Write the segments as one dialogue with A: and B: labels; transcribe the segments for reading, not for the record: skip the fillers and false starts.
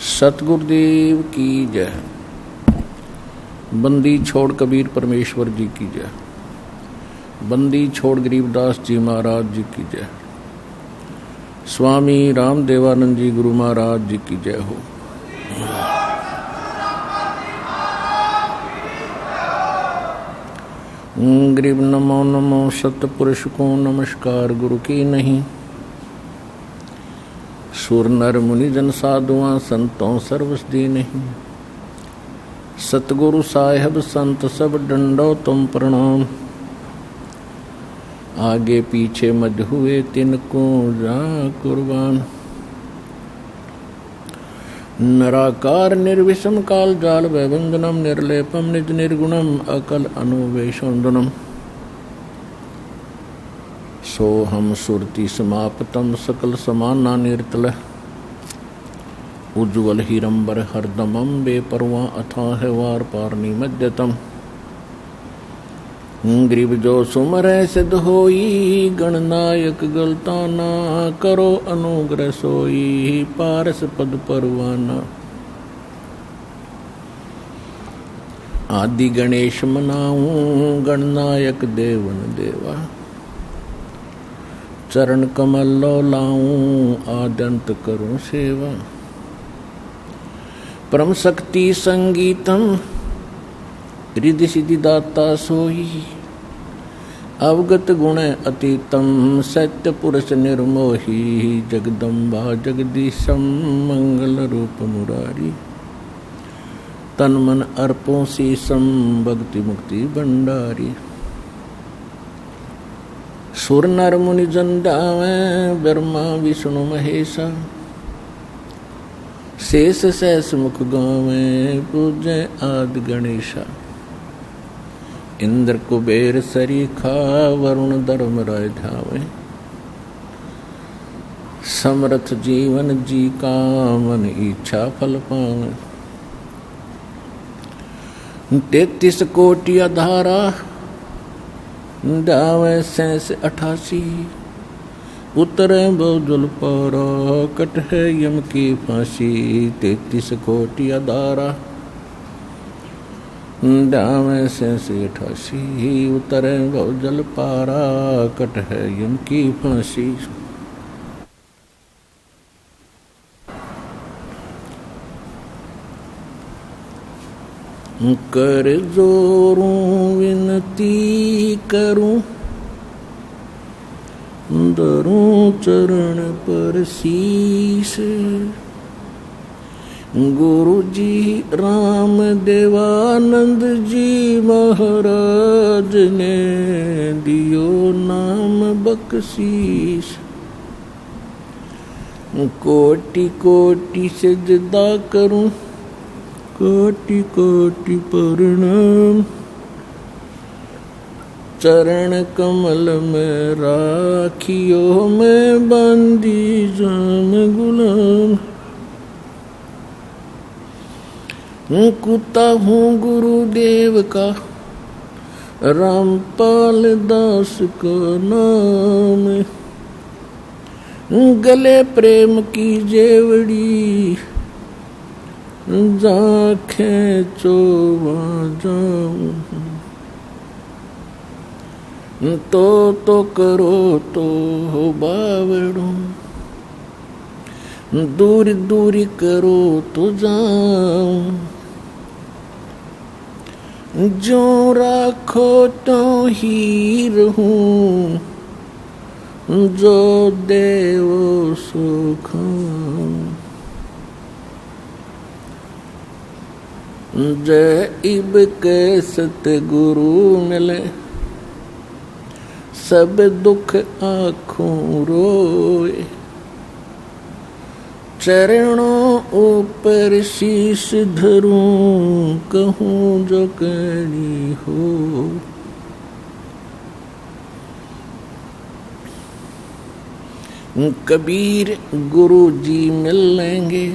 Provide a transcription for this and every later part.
A: सतगुरुदेव की जय। बंदी छोड़ कबीर परमेश्वर जी की जय। बंदी छोड़ गरीबदास जी महाराज जी की जय। स्वामी रामदेवानंद जी गुरु महाराज जी की जय हो। गरीब नमो नमो सतपुरुष को नमस्कार गुरु की नहीं। सुर नर मुनि जन साधुआं संतों सर्वस दी नहीं। सतगुरु साहेब संत सब डंडो तुम प्रणाम। आगे पीछे मध हुए तिनको जा कुर्बान। निराकार निर्विषम काल जाल वैवंदनम निर्लेपम निज निर्गुणम अकल अनुवेशोन्दनम। सोहम सुरति समाप्तम सकल समाना निर्तल। उज्ज्वल हिरंबर हरदमम बेपरवा अथाह वार पारनी मध्यतम। ग्रीब जो सुमरै सिद्ध होई गणनायक गलताना। करो अनुग्रह सोई पारस पद परवाना। आदि गणेश मनाऊं गणनायक देवन देवा। चरण कमल लो लाऊं आद्यंत करूं सेवा। परम शक्ति संगीतम रिद्धि सिद्धि दाता सोई। अवगत गुण अतीतम सत्य पुरुष निर्मोही। जगदम्बा जगदीशम मंगल रूप मुरारी। तन मन अर्पों शीसम भक्ति मुक्ति भंडारी। सुर नर मुनि जन गावें ब्रह्मा विष्णु महेशा। शेष सहस मुख गावें पूजे आदि गणेशा। इंद्र कुबेर सरीखा वरुण धर्म राय ध्यावे। समर्थ जीवन जी का मन इच्छा फल पावे। 33 कोटि अधारा डावे 88। उतरे बहुजल पारा कट है यम की फांसी। 33 कोटि अधारा डावे 88। उतरे बहुजल पारा कट है यम की फांसी। कर जोरूं विनती करूं धरूं चरण पर शीश। गुरु जी राम देवानंद जी महाराज ने दियो नाम बख्शीश। कोटि कोटि सजदा करूं कोटि कोटि प्रणाम। चरण कमल में राखियो मैं बंदी जाम गुलाम। कुत्ता हूँ गुरुदेव का रामपाल दास का नाम। गले प्रेम की जेवड़ी जाखें चोवा जाऊं। तो करो तो हो बावड़ो। दूर दूर करो तो जाऊं। जो राखो तो ही रहूं। जो देवो सो खाऊं। जय इब के सतगुरु मिले सब दुख आँखों रोए। चरणों ऊपर शीश धरूं कहूँ जो कहनी हो। कबीर गुरु जी मिल लेंगे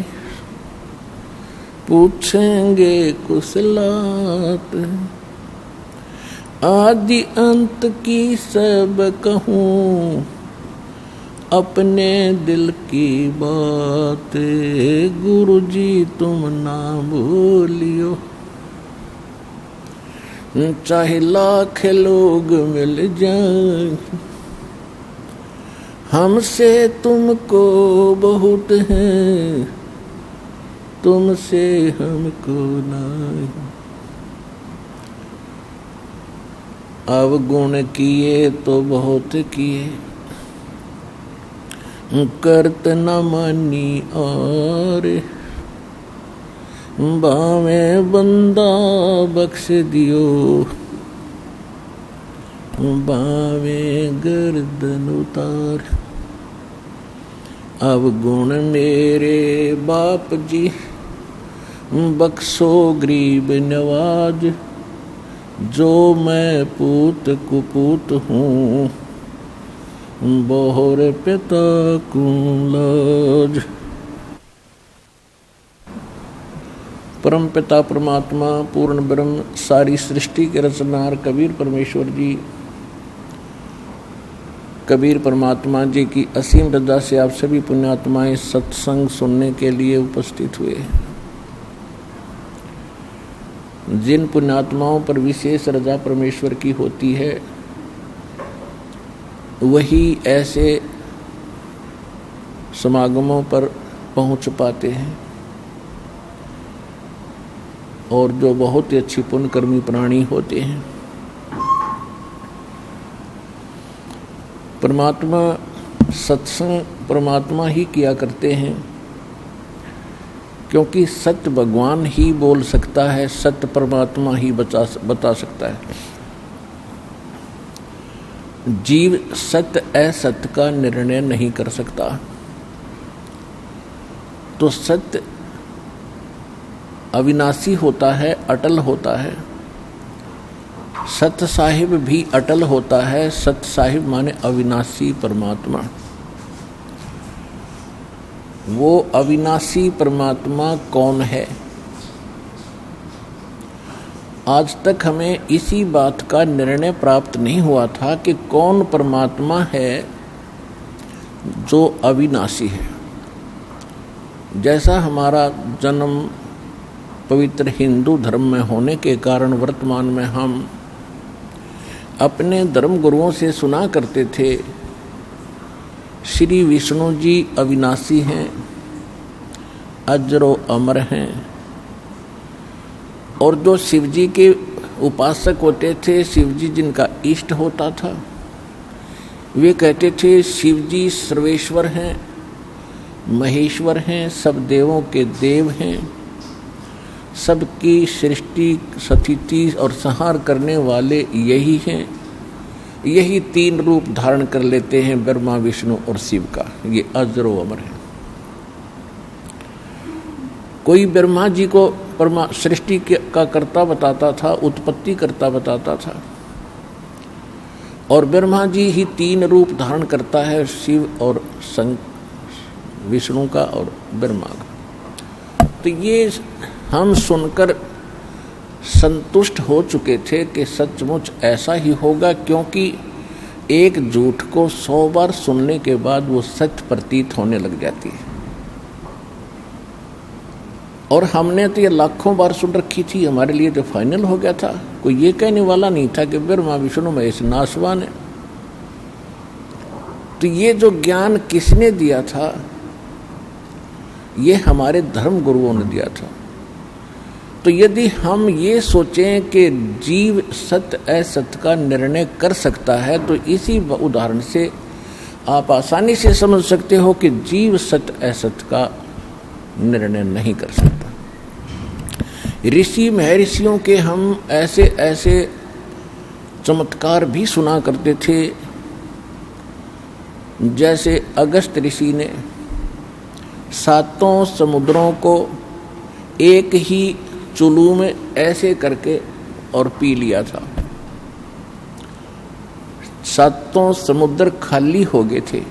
A: पूछेंगे कुशलात। आदि अंत की सब कहूँ अपने दिल की बात गुरु जी तुम ना भूलियो, चाहे लाख लोग मिल जाएं, हमसे तुमको बहुत है, तुमसे हमको नहीं। अवगुण किए तो बहुत किए, करत न मानी और, बावे बंदा बख्श दियो, बावे गर्दन उतार। अवगुण मेरे बाप जी, बख्शो गरीब नवाज, जो मैं पूत कुपूत हूँ, बोहर पिता को लाज। परम पिता परमात्मा पूर्ण ब्रह्म सारी सृष्टि के रचनार कबीर परमेश्वर जी, कबीर परमात्मा जी की असीम रजा से आप सभी पुण्यात्माएं सत्संग सुनने के लिए उपस्थित हुए। जिन पुण्यात्माओं पर विशेष रजा परमेश्वर की होती है, वही ऐसे समागमों पर पहुंच पाते हैं, और जो बहुत ही अच्छी पुण्यकर्मी प्राणी होते हैं। परमात्मा सत्संग परमात्मा ही किया करते हैं, क्योंकि सत्य भगवान ही बोल सकता है, सत्य परमात्मा ही बता सकता है। जीव सत्य असत्य का निर्णय नहीं कर सकता, तो सत्य अविनाशी होता है, अटल होता है। सत्य साहिब भी अटल होता है। सत्य साहिब माने अविनाशी परमात्मा। वो अविनाशी परमात्मा कौन है? आज तक हमें इसी बात का निर्णय प्राप्त नहीं हुआ था कि कौन परमात्मा है जो अविनाशी है। जैसा हमारा जन्म पवित्र हिंदू धर्म में होने के कारण वर्तमान में हम अपने धर्म गुरुओं से सुना करते थे, श्री विष्णु जी अविनाशी हैं, अजरो अमर हैं। और जो शिव जी के उपासक होते थे, शिव जी जिनका इष्ट होता था, वे कहते थे शिव जी सर्वेश्वर हैं, महेश्वर हैं, सब देवों के देव हैं, सबकी सृष्टि स्थिति और संहार करने वाले यही हैं। यही तीन रूप धारण कर लेते हैं, ब्रह्मा विष्णु और शिव का। ये अजरो अमर है। कोई ब्रह्मा जी को सृष्टि का कर्ता बताता था, उत्पत्ति कर्ता बताता था, और ब्रह्मा जी ही तीन रूप धारण करता है, शिव और विष्णु का और ब्रह्मा का। तो ये हम सुनकर संतुष्ट हो चुके थे कि सचमुच ऐसा ही होगा, क्योंकि एक झूठ को 100 बार सुनने के बाद वो सत्य प्रतीत होने लग जाती है। और हमने तो ये लाखों बार सुन रखी थी, हमारे लिए तो फाइनल हो गया था। कोई ये कहने वाला नहीं था कि ब्रह्मा विष्णु महेश नाशवान है। तो ये जो ज्ञान किसने दिया था? ये हमारे धर्म गुरुओं ने दिया था। तो यदि हम ये सोचें कि जीव सत्य असत्य का निर्णय कर सकता है, तो इसी उदाहरण से आप आसानी से समझ सकते हो कि जीव सत्य असत्य का निर्णय नहीं कर सकता। ऋषि महर्षियों के हम ऐसे ऐसे चमत्कार भी सुना करते थे, जैसे अगस्त ऋषि ने 7 समुद्रों को एक ही चुल्लू में ऐसे करके और पी लिया था। 7 समुद्र खाली हो गए थे।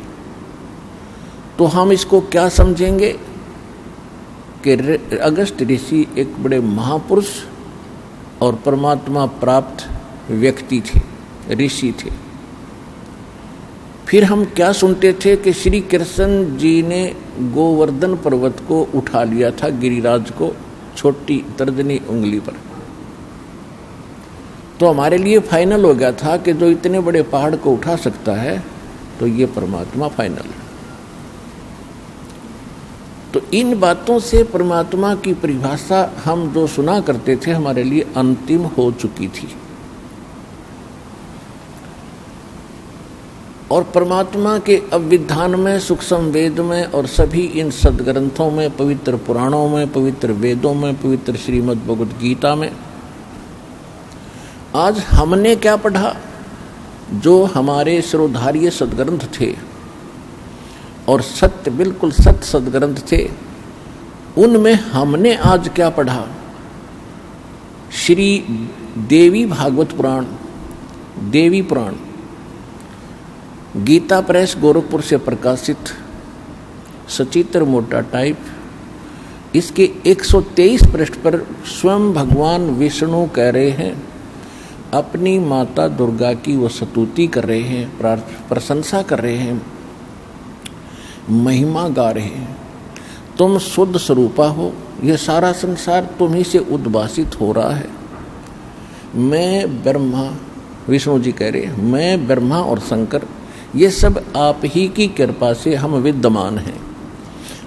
A: तो हम इसको क्या समझेंगे कि अगस्त ऋषि एक बड़े महापुरुष और परमात्मा प्राप्त व्यक्ति थे, ऋषि थे। फिर हम क्या सुनते थे कि श्री कृष्ण जी ने गोवर्धन पर्वत को उठा लिया था, गिरिराज को, छोटी तर्जनी उंगली पर। तो हमारे लिए फाइनल हो गया था कि जो इतने बड़े पहाड़ को उठा सकता है तो ये परमात्मा फाइनल है। तो इन बातों से परमात्मा की परिभाषा हम जो सुना करते थे हमारे लिए अंतिम हो चुकी थी। और परमात्मा के अविधान में, सूक्ष्म वेद में और सभी इन सदग्रंथों में, पवित्र पुराणों में, पवित्र वेदों में, पवित्र श्रीमद् भगवद गीता में आज हमने क्या पढ़ा? जो हमारे शिरोधार्य सदग्रंथ थे और सत्य, बिल्कुल सत्य सदग्रंथ थे, उनमें हमने आज क्या पढ़ा? श्री देवी भागवत पुराण, देवी पुराण, गीता प्रेस गोरखपुर से प्रकाशित, सचित्र मोटा टाइप। इसके 123 पृष्ठ पर स्वयं भगवान विष्णु कह रहे हैं, अपनी माता दुर्गा की वो स्तुति कर रहे हैं, प्रशंसा कर रहे हैं, महिमा गा रहे हैं। तुम शुद्ध स्वरूपा हो, ये सारा संसार तुम्ही से उद्भासित हो रहा है। मैं ब्रह्मा, विष्णु जी कह रहे हैं, मैं ब्रह्मा और शंकर, ये सब आप ही की कृपा से हम विद्यमान हैं।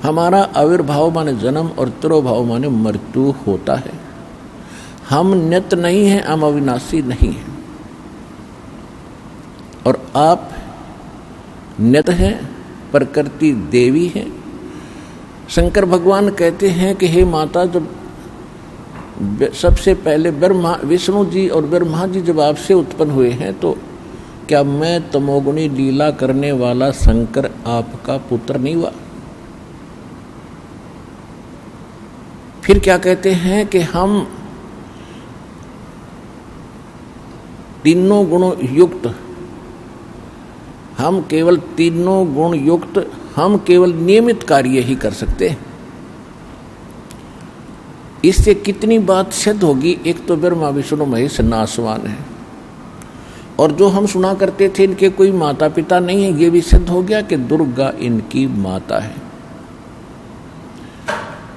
A: हमारा आविर्भाव माने जन्म और तिरोभाव माने मृत्यु होता है। हम नित्य नहीं हैं, हम अविनाशी नहीं हैं। और आप नित्य हैं, प्रकृति देवी है। शंकर भगवान कहते हैं कि हे माता, जब सबसे पहले ब्रह्मा, विष्णु जी और ब्रह्मा जी जब आपसे उत्पन्न हुए हैं, तो क्या मैं तमोगुणी लीला करने वाला शंकर आपका पुत्र नहीं हुआ? फिर क्या कहते हैं कि हम तीनों गुणों युक्त, हम केवल तीनों गुण युक्त, हम केवल नियमित कार्य ही कर सकते हैं। इससे कितनी बात सिद्ध होगी? एक तो ब्रह्मा विष्णु महेश नासवान है, और जो हम सुना करते थे इनके कोई माता पिता नहीं है, ये भी सिद्ध हो गया कि दुर्गा इनकी माता है।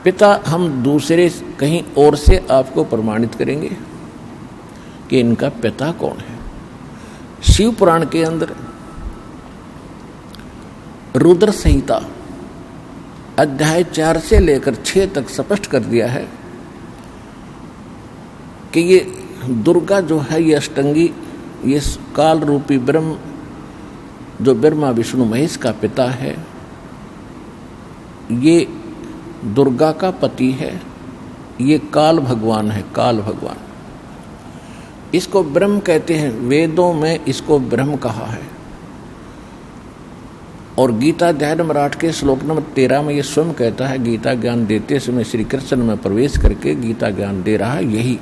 A: पिता हम दूसरे कहीं और से आपको प्रमाणित करेंगे कि इनका पिता कौन है। शिव पुराण के अंदर रुद्र संहिता अध्याय 4 से लेकर 6 तक स्पष्ट कर दिया है कि ये दुर्गा जो है, ये अष्टंगी, ये काल रूपी ब्रह्म, जो ब्रह्मा विष्णु महेश का पिता है, ये दुर्गा का पति है। ये काल भगवान है, काल भगवान। इसको ब्रह्म कहते हैं, वेदों में इसको ब्रह्म कहा है। और गीता अध्याय नंबर 8 के श्लोक नंबर 13 में ये स्वयं कहता है, गीता ज्ञान देते समय श्री कृष्ण में प्रवेश करके गीता ज्ञान दे रहा है यही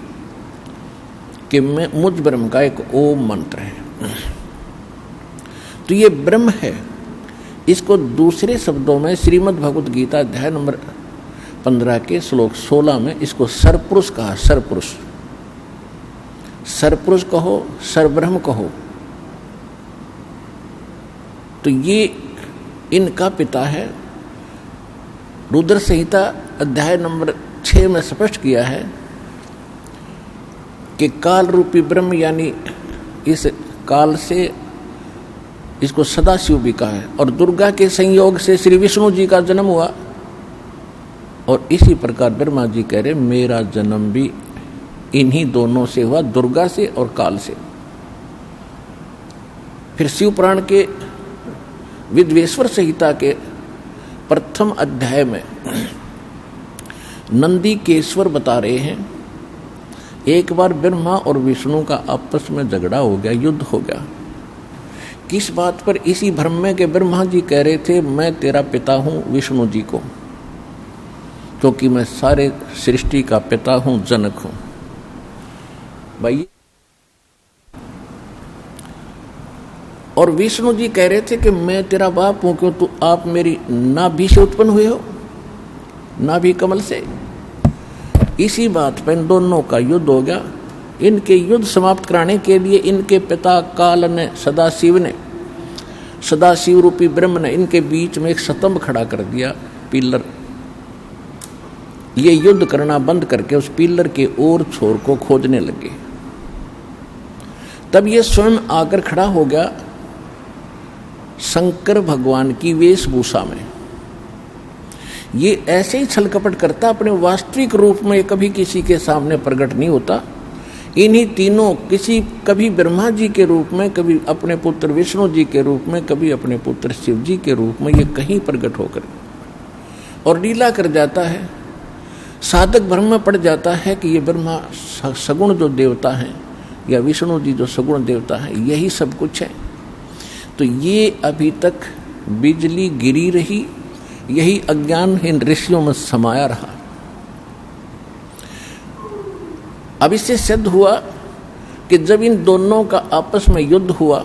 A: कि मैं मुझ ब्रह्म का एक ओम मंत्र है। तो ये ब्रह्म है। इसको दूसरे शब्दों में श्रीमद् भगवद गीता अध्याय नंबर 15 के श्लोक 16 में इसको सरपुरुष कहा। सरपुरुष, सरपुरुष कहो, सरब्रह्म कहो। तो ये इनका पिता है। रुद्र संहिता अध्याय नंबर 6 में स्पष्ट किया है कि काल रूपी ब्रह्म, यानी इस काल से इसको सदाशिव भी कहा है। और दुर्गा के संयोग से श्री विष्णु जी का जन्म हुआ। और इसी प्रकार ब्रह्मा जी कह रहे मेरा जन्म भी इन्हीं दोनों से हुआ, दुर्गा से और काल से। फिर शिव पुराण के विद्वेश्वर संहिता के प्रथम अध्याय में नंदीकेश्वर बता रहे हैं, एक बार ब्रह्मा और विष्णु का आपस में झगड़ा हो गया, युद्ध हो गया। किस बात पर? इसी भ्रम में कि ब्रह्मा जी कह रहे थे मैं तेरा पिता हूं विष्णु जी को, क्योंकि मैं सारे सृष्टि का पिता हूं, जनक हूं। भाई, और विष्णु जी कह रहे थे कि मैं तेरा बाप हूं, क्यों तो आप मेरी नाभि से उत्पन्न हुए हो, नाभि कमल से। इसी बात पर इन दोनों का युद्ध हो गया। इनके युद्ध समाप्त कराने के लिए इनके पिता काल ने, सदाशिव ने सदाशिव रूपी ब्रह्म ने इनके बीच में एक स्तंभ खड़ा कर दिया, पिलर। ये युद्ध करना बंद करके उस पिलर के और छोर को खोदने लगे। तब ये स्वयं आकर खड़ा हो गया शंकर भगवान की वेशभूषा में। ये ऐसे ही छलकपट करता, अपने वास्तविक रूप में कभी किसी के सामने प्रकट नहीं होता। इन्हीं तीनों कभी ब्रह्मा जी के रूप में, कभी अपने पुत्र विष्णु जी के रूप में, कभी अपने पुत्र शिव जी के रूप में ये कहीं प्रकट होकर और लीला कर जाता है। साधक भ्रम में पड़ जाता है कि ये ब्रह्मा सगुण जो देवता हैं या विष्णु जी जो सगुण देवता हैं, यही सब कुछ है। तो ये अभी तक बिजली गिरी रही, यही अज्ञान इन ऋषियों में समाया रहा। अब इससे सिद्ध हुआ कि जब इन दोनों का आपस में युद्ध हुआ,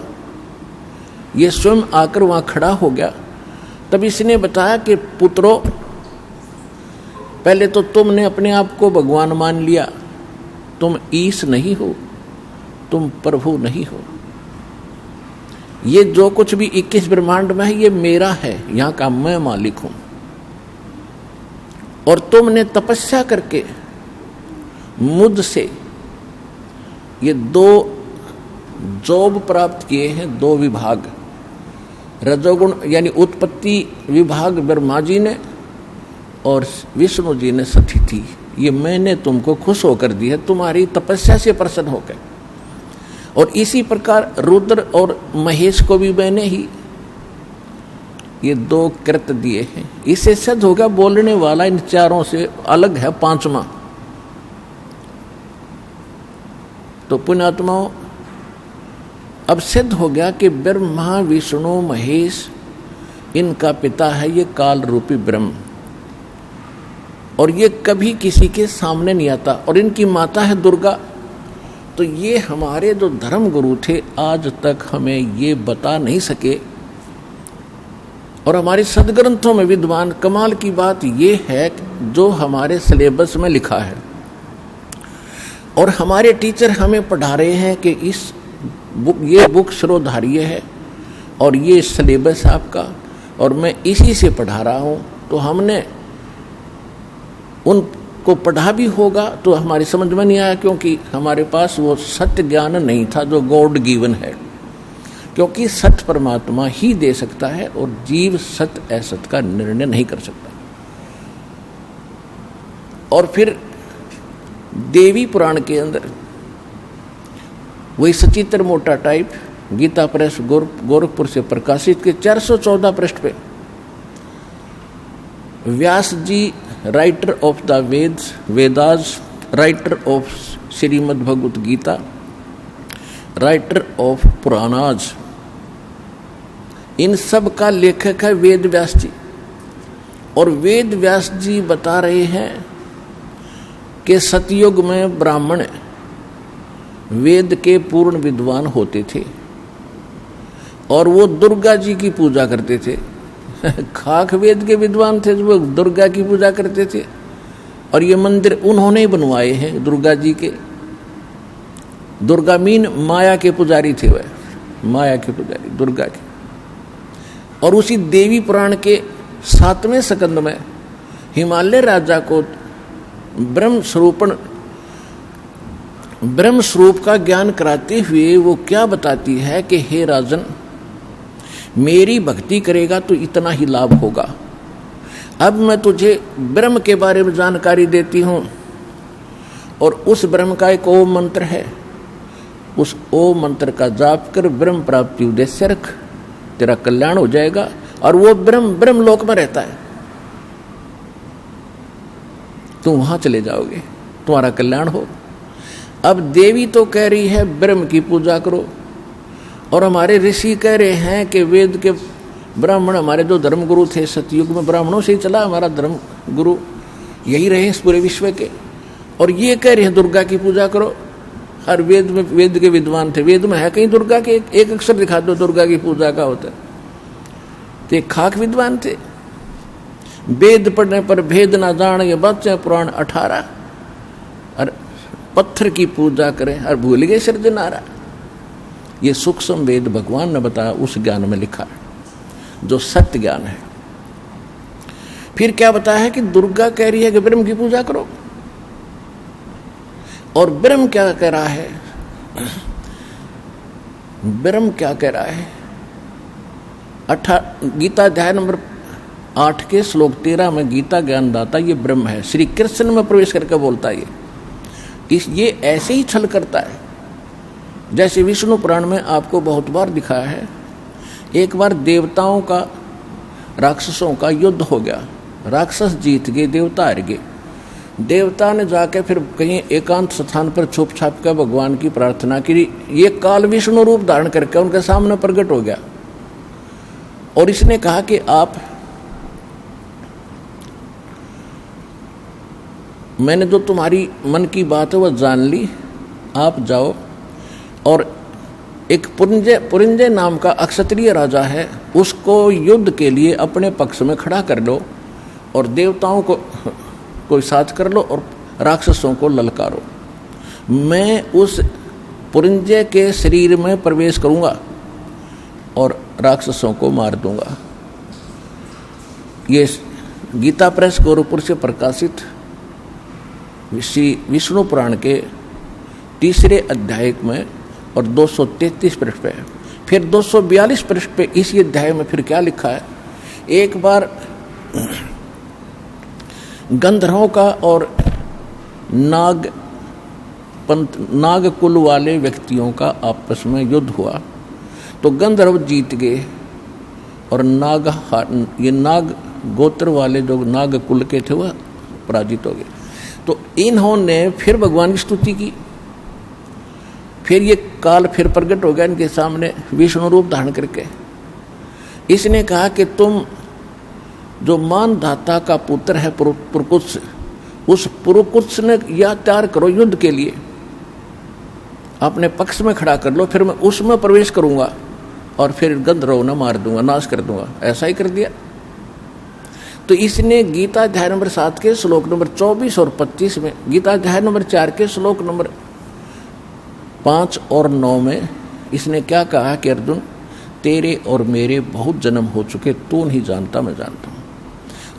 A: ये स्वयं आकर वहां खड़ा हो गया, तब इसने बताया कि पुत्रों, पहले तो तुमने अपने आप को भगवान मान लिया, तुम ईश नहीं हो, तुम प्रभु नहीं हो। ये जो कुछ भी 21 ब्रह्मांड में है ये मेरा है, यहां का मैं मालिक हूं। और तुमने तपस्या करके मुझसे ये 2 जॉब प्राप्त किए हैं, 2 विभाग। रजोगुण यानी उत्पत्ति विभाग ब्रह्मा जी ने और विष्णु जी ने सतिथि, ये मैंने तुमको खुश होकर दी है, तुम्हारी तपस्या से प्रसन्न होकर। और इसी प्रकार रुद्र और महेश को भी मैंने ही ये 2 कृत दिए हैं। इससे सिद्ध होगा बोलने वाला इन चारों से अलग है, 5वां। तो पुण्यात्माओं, अब सिद्ध हो गया कि ब्रह्मा विष्णु महेश इनका पिता है ये काल रूपी ब्रह्म, और ये कभी किसी के सामने नहीं आता, और इनकी माता है दुर्गा। तो ये हमारे जो धर्म गुरु थे आज तक हमें ये बता नहीं सके, और हमारे सदग्रंथों में विद्वान, कमाल की बात ये है जो हमारे सिलेबस में लिखा है और हमारे टीचर हमें पढ़ा रहे हैं कि ये बुक श्रोधार्य है और ये सिलेबस आपका, और मैं इसी से पढ़ा रहा हूँ। तो हमने उनको पढ़ा भी होगा तो हमारी समझ में नहीं आया, क्योंकि हमारे पास वो सत्य ज्ञान नहीं था जो गॉड गिवन है। क्योंकि सत्य परमात्मा ही दे सकता है और जीव सत्य असत्य का निर्णय नहीं कर सकता। और फिर देवी पुराण के अंदर वही सचित्र मोटा टाइप गीता प्रेस गोरखपुर से प्रकाशित के 414 पृष्ठ पे Vyas ji, writer of the Vedas, writer of Shrimad Bhagavad Gita, writer of Puranas, इन सब का लेखक है वेद व्यास जी। और वेद व्यास जी बता रहे हैं कि सतयुग में ब्राह्मण वेद के पूर्ण विद्वान होते थे और वो दुर्गा जी की पूजा करते थे। खाक वेद के विद्वान थे जो दुर्गा की पूजा करते थे, और ये मंदिर उन्होंने ही बनवाए हैं दुर्गा जी के। दुर्गा मीन माया के पुजारी थे, वह माया के पुजारी दुर्गा के। और उसी देवी पुराण के 7वें स्कंद में हिमालय राजा को ब्रह्म स्वरूप का ज्ञान कराते हुए वो क्या बताती है कि हे राजन, मेरी भक्ति करेगा तो इतना ही लाभ होगा। अब मैं तुझे ब्रह्म के बारे में जानकारी देती हूं, और उस ब्रह्म का एक ओम मंत्र है। उस ओम मंत्र का जाप कर ब्रह्म प्राप्ति उद्देश्य रख, तेरा कल्याण हो जाएगा। और वो ब्रह्म लोक में रहता है, तुम वहां चले जाओगे, तुम्हारा कल्याण हो। अब देवी तो कह रही है ब्रह्म की पूजा करो, और हमारे ऋषि कह रहे हैं कि वेद के ब्राह्मण, हमारे जो धर्म गुरु थे सतयुग में ब्राह्मणों से ही चला हमारा धर्म गुरु, यही रहे इस पूरे विश्व के। और ये कह रहे हैं दुर्गा की पूजा करो। हर वेद में वेद के विद्वान थे, वेद में है कहीं दुर्गा के एक अक्षर दिखा दो दुर्गा की पूजा का होता है। तो खाक विद्वान थे। वेद पढ़ने पर भेद ना जान, ये बच्चे पुराण 18, और पत्थर की पूजा करें और भूल गए सिरजनारा। ये सूक्ष्म वेद भगवान ने बताया, उस ज्ञान में लिखा है। जो सत्य ज्ञान है। फिर क्या बताया है कि दुर्गा कह रही है कि ब्रह्म की पूजा करो, और ब्रह्म क्या कह रहा है? ब्रह्म क्या कह रहा है? गीता अध्याय नंबर 8 के श्लोक 13 में गीता ज्ञानदाता ये ब्रह्म है, श्री कृष्ण में प्रवेश करके बोलता है ये ऐसे ही छल करता है जैसे विष्णु पुराण में आपको बहुत बार दिखाया है। एक बार देवताओं का राक्षसों का युद्ध हो गया, राक्षस जीत गए, देवता हार गए। देवता ने जाके फिर कहीं एकांत स्थान पर छुप छाप कर भगवान की प्रार्थना की। ये काल विष्णु रूप धारण करके उनके सामने प्रकट हो गया और इसने कहा कि आप, मैंने जो तुम्हारी मन की बात है वह जान ली, आप जाओ और एक पुरिंजय नाम का अक्षत्रिय राजा है, उसको युद्ध के लिए अपने पक्ष में खड़ा कर लो और देवताओं को कोई साथ कर लो और राक्षसों को ललकारो। मैं उस पुरिंजय के शरीर में प्रवेश करूंगा और राक्षसों को मार दूंगा। ये गीता प्रेस गोरखपुर से प्रकाशित श्री विष्णु पुराण के 3 अध्याय में और 233 पृष्ठ पे है। फिर 242 पृष्ठ पे इसी अध्याय में फिर क्या लिखा है? एक बार गंधर्वों का और नाग कुल वाले व्यक्तियों का आपस में युद्ध हुआ तो गंधर्व जीत गए और ये नाग गोत्र वाले जो नाग कुल के थे वह पराजित हो गए। तो इन्होंने फिर भगवान की स्तुति की। फिर ये काल फिर प्रकट हो गया इनके सामने विष्णु रूप धारण करके। इसने कहा कि तुम जो मानधाता का पुत्र है पुरकुत्स, उस पुरकुत्स ने या तैयार करो युद्ध के लिए, अपने पक्ष में खड़ा कर लो, फिर मैं उसमें प्रवेश करूंगा और फिर गंधर्व न मार दूंगा, नाश कर दूंगा। ऐसा ही कर दिया। तो इसने गीता अध्याय नंबर 7 के श्लोक नंबर 24 और 25 में, गीता अध्याय नंबर 4 के श्लोक नंबर 5 और 9 में इसने क्या कहा कि अर्जुन, तेरे और मेरे बहुत जन्म हो चुके, तू नहीं जानता, मैं जानता हूं।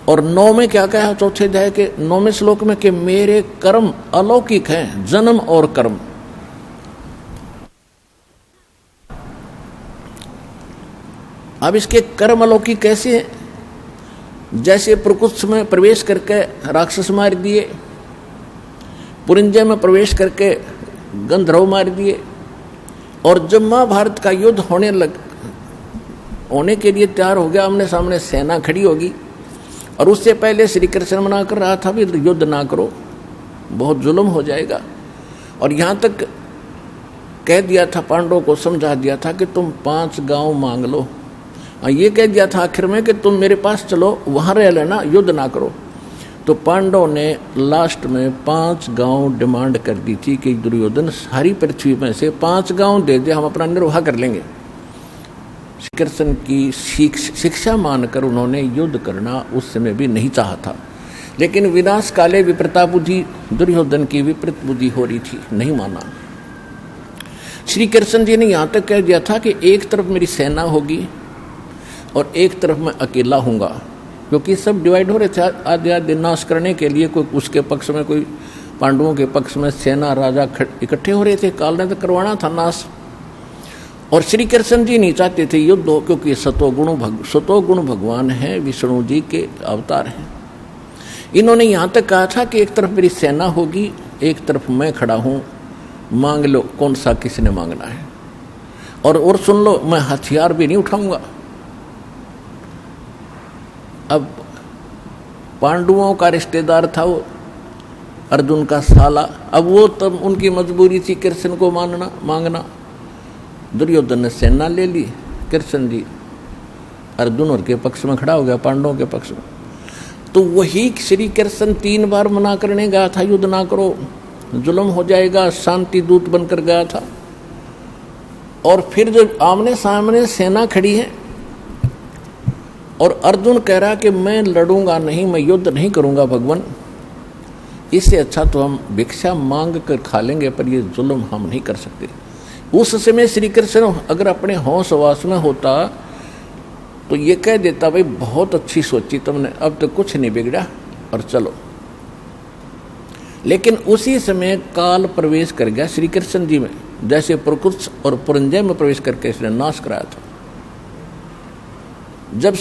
A: और 9 में क्या कहा, चौथे अध्याय के 9वें श्लोक में कि मेरे कर्म अलौकिक हैं, जन्म और कर्म। अब इसके कर्म अलौकिक कैसे हैं? जैसे प्रकुत्स में प्रवेश करके राक्षस मार दिए, पुरिंजय में प्रवेश करके गंधर्व मार दिए, और जब महाभारत का युद्ध होने के लिए तैयार हो गया, आमने सामने सेना खड़ी होगी, और उससे पहले श्री कृष्ण मना कर रहा था भी युद्ध ना करो, बहुत जुल्म हो जाएगा। और यहाँ तक कह दिया था, पांडवों को समझा दिया था कि तुम 5 गांव मांग लो। ये कह दिया था आखिर में कि तुम मेरे पास चलो, वहां रह लेना, युद्ध ना करो। तो पांडवों ने लास्ट में 5 गांव डिमांड कर दी थी कि दुर्योधन सारी पृथ्वी में से 5 गांव दे दे, हम अपना निर्वाह कर लेंगे। श्री कृष्ण की शिक्षा मानकर उन्होंने युद्ध करना उस समय भी नहीं चाहा था, लेकिन विनाश काले विपरीता बुद्धि, दुर्योधन की विपरीत बुद्धि हो रही थी, नहीं माना। श्री कृष्ण जी ने यहाँ तक कह दिया था कि एक तरफ मेरी सेना होगी और एक तरफ मैं अकेला हूँगा, क्योंकि सब डिवाइड हो रहे थे आधे आधे नाश करने के लिए। कोई उसके पक्ष में, कोई पांडवों के पक्ष में सेना राजा इकट्ठे हो रहे थे। काल ने तो करवाना था नाश, और श्री कृष्ण जी नहीं चाहते थे युद्ध हो, क्योंकि सतोगुण भगवान है, विष्णु जी के अवतार हैं। इन्होंने यहाँ तक कहा था कि एक तरफ मेरी सेना होगी, एक तरफ मैं खड़ा हूँ, मांग लो कौन सा किसने मांगना है। और सुन लो, मैं हथियार भी नहीं उठाऊंगा। अब पांडवों का रिश्तेदार था वो अर्जुन का साला, अब वो तब उनकी मजबूरी थी कृष्ण को मांगना। दुर्योधन ने सेना ले ली, कृष्ण जी अर्जुन और के पक्ष में खड़ा हो गया, पांडवों के पक्ष में। तो वही श्री कृष्ण 3 बार मना करने गया था, युद्ध ना करो, जुल्म हो जाएगा, शांति दूत बनकर गया था। और फिर जब आमने सामने सेना खड़ी है और अर्जुन कह रहा कि मैं लड़ूंगा नहीं, मैं युद्ध नहीं करूंगा भगवान, इससे अच्छा तो हम भिक्षा मांग कर खा लेंगे, पर ये जुल्म हम नहीं कर सकते। उस समय श्री कृष्ण अगर अपने होश वास में होता तो ये कह देता भाई बहुत अच्छी सोची तुमने, अब तो कुछ नहीं बिगड़ा और चलो। लेकिन उसी समय काल प्रवेश कर गया श्री कृष्ण जी में, जैसे प्रकृति और पुरंजय में प्रवेश करके इसने नाश कराया था। जब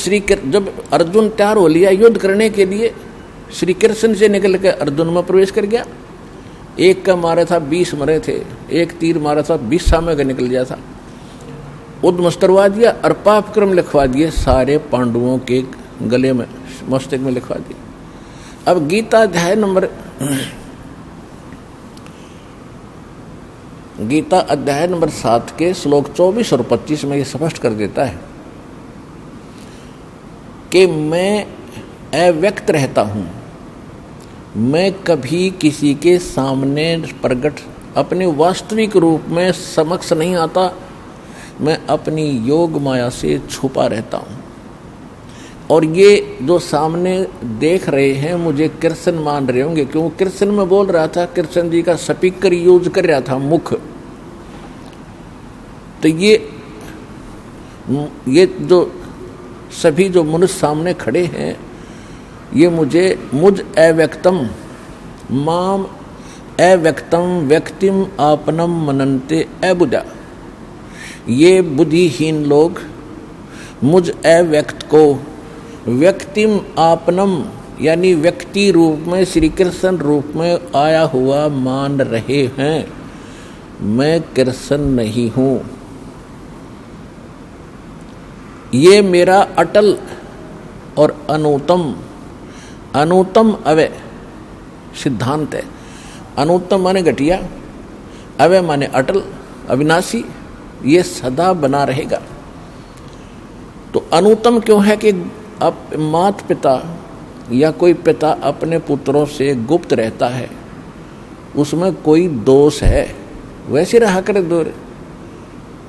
A: अर्जुन तैयार हो लिया युद्ध करने के लिए, श्री कृष्ण से निकल के अर्जुन में प्रवेश कर गया। एक का मारा था 20 मरे थे, एक तीर मारा था 20 सामने का निकल गया था, उद्मस्त करवा दिया और पाप क्रम लिखवा दिए सारे पांडवों के गले में, मस्तक में लिखवा दिए। अब गीता अध्याय नंबर 7 के श्लोक 24 और 25 में ये स्पष्ट कर देता है कि मैं अव्यक्त रहता हूं, मैं कभी किसी के सामने प्रकट अपने वास्तविक रूप में समक्ष नहीं आता, मैं अपनी योग माया से छुपा रहता हूं। और ये जो सामने देख रहे हैं मुझे कृष्ण मान रहे होंगे, क्यों कृष्ण में बोल रहा था, कृष्ण जी का स्पीकर यूज कर रहा था मुख। तो ये जो सभी जो मनुष्य सामने खड़े हैं, ये मुझ अव्यक्तम माम अव्यक्तम व्यक्तिम आपनम मनन्ते अबुधा, ये बुद्धिहीन लोग मुझ अव्यक्त को व्यक्तिम आपनम यानी व्यक्ति रूप में श्री कृष्ण रूप में आया हुआ मान रहे हैं। मैं कृष्ण नहीं हूं, ये मेरा अटल और अनुतम अवय सिद्धांत है। अनुतम माने घटिया, अवय माने अटल अविनाशी, ये सदा बना रहेगा। तो अनुतम क्यों है कि अब माता पिता या कोई पिता अपने पुत्रों से गुप्त रहता है, उसमें कोई दोष है, वैसे रहा करे दूर।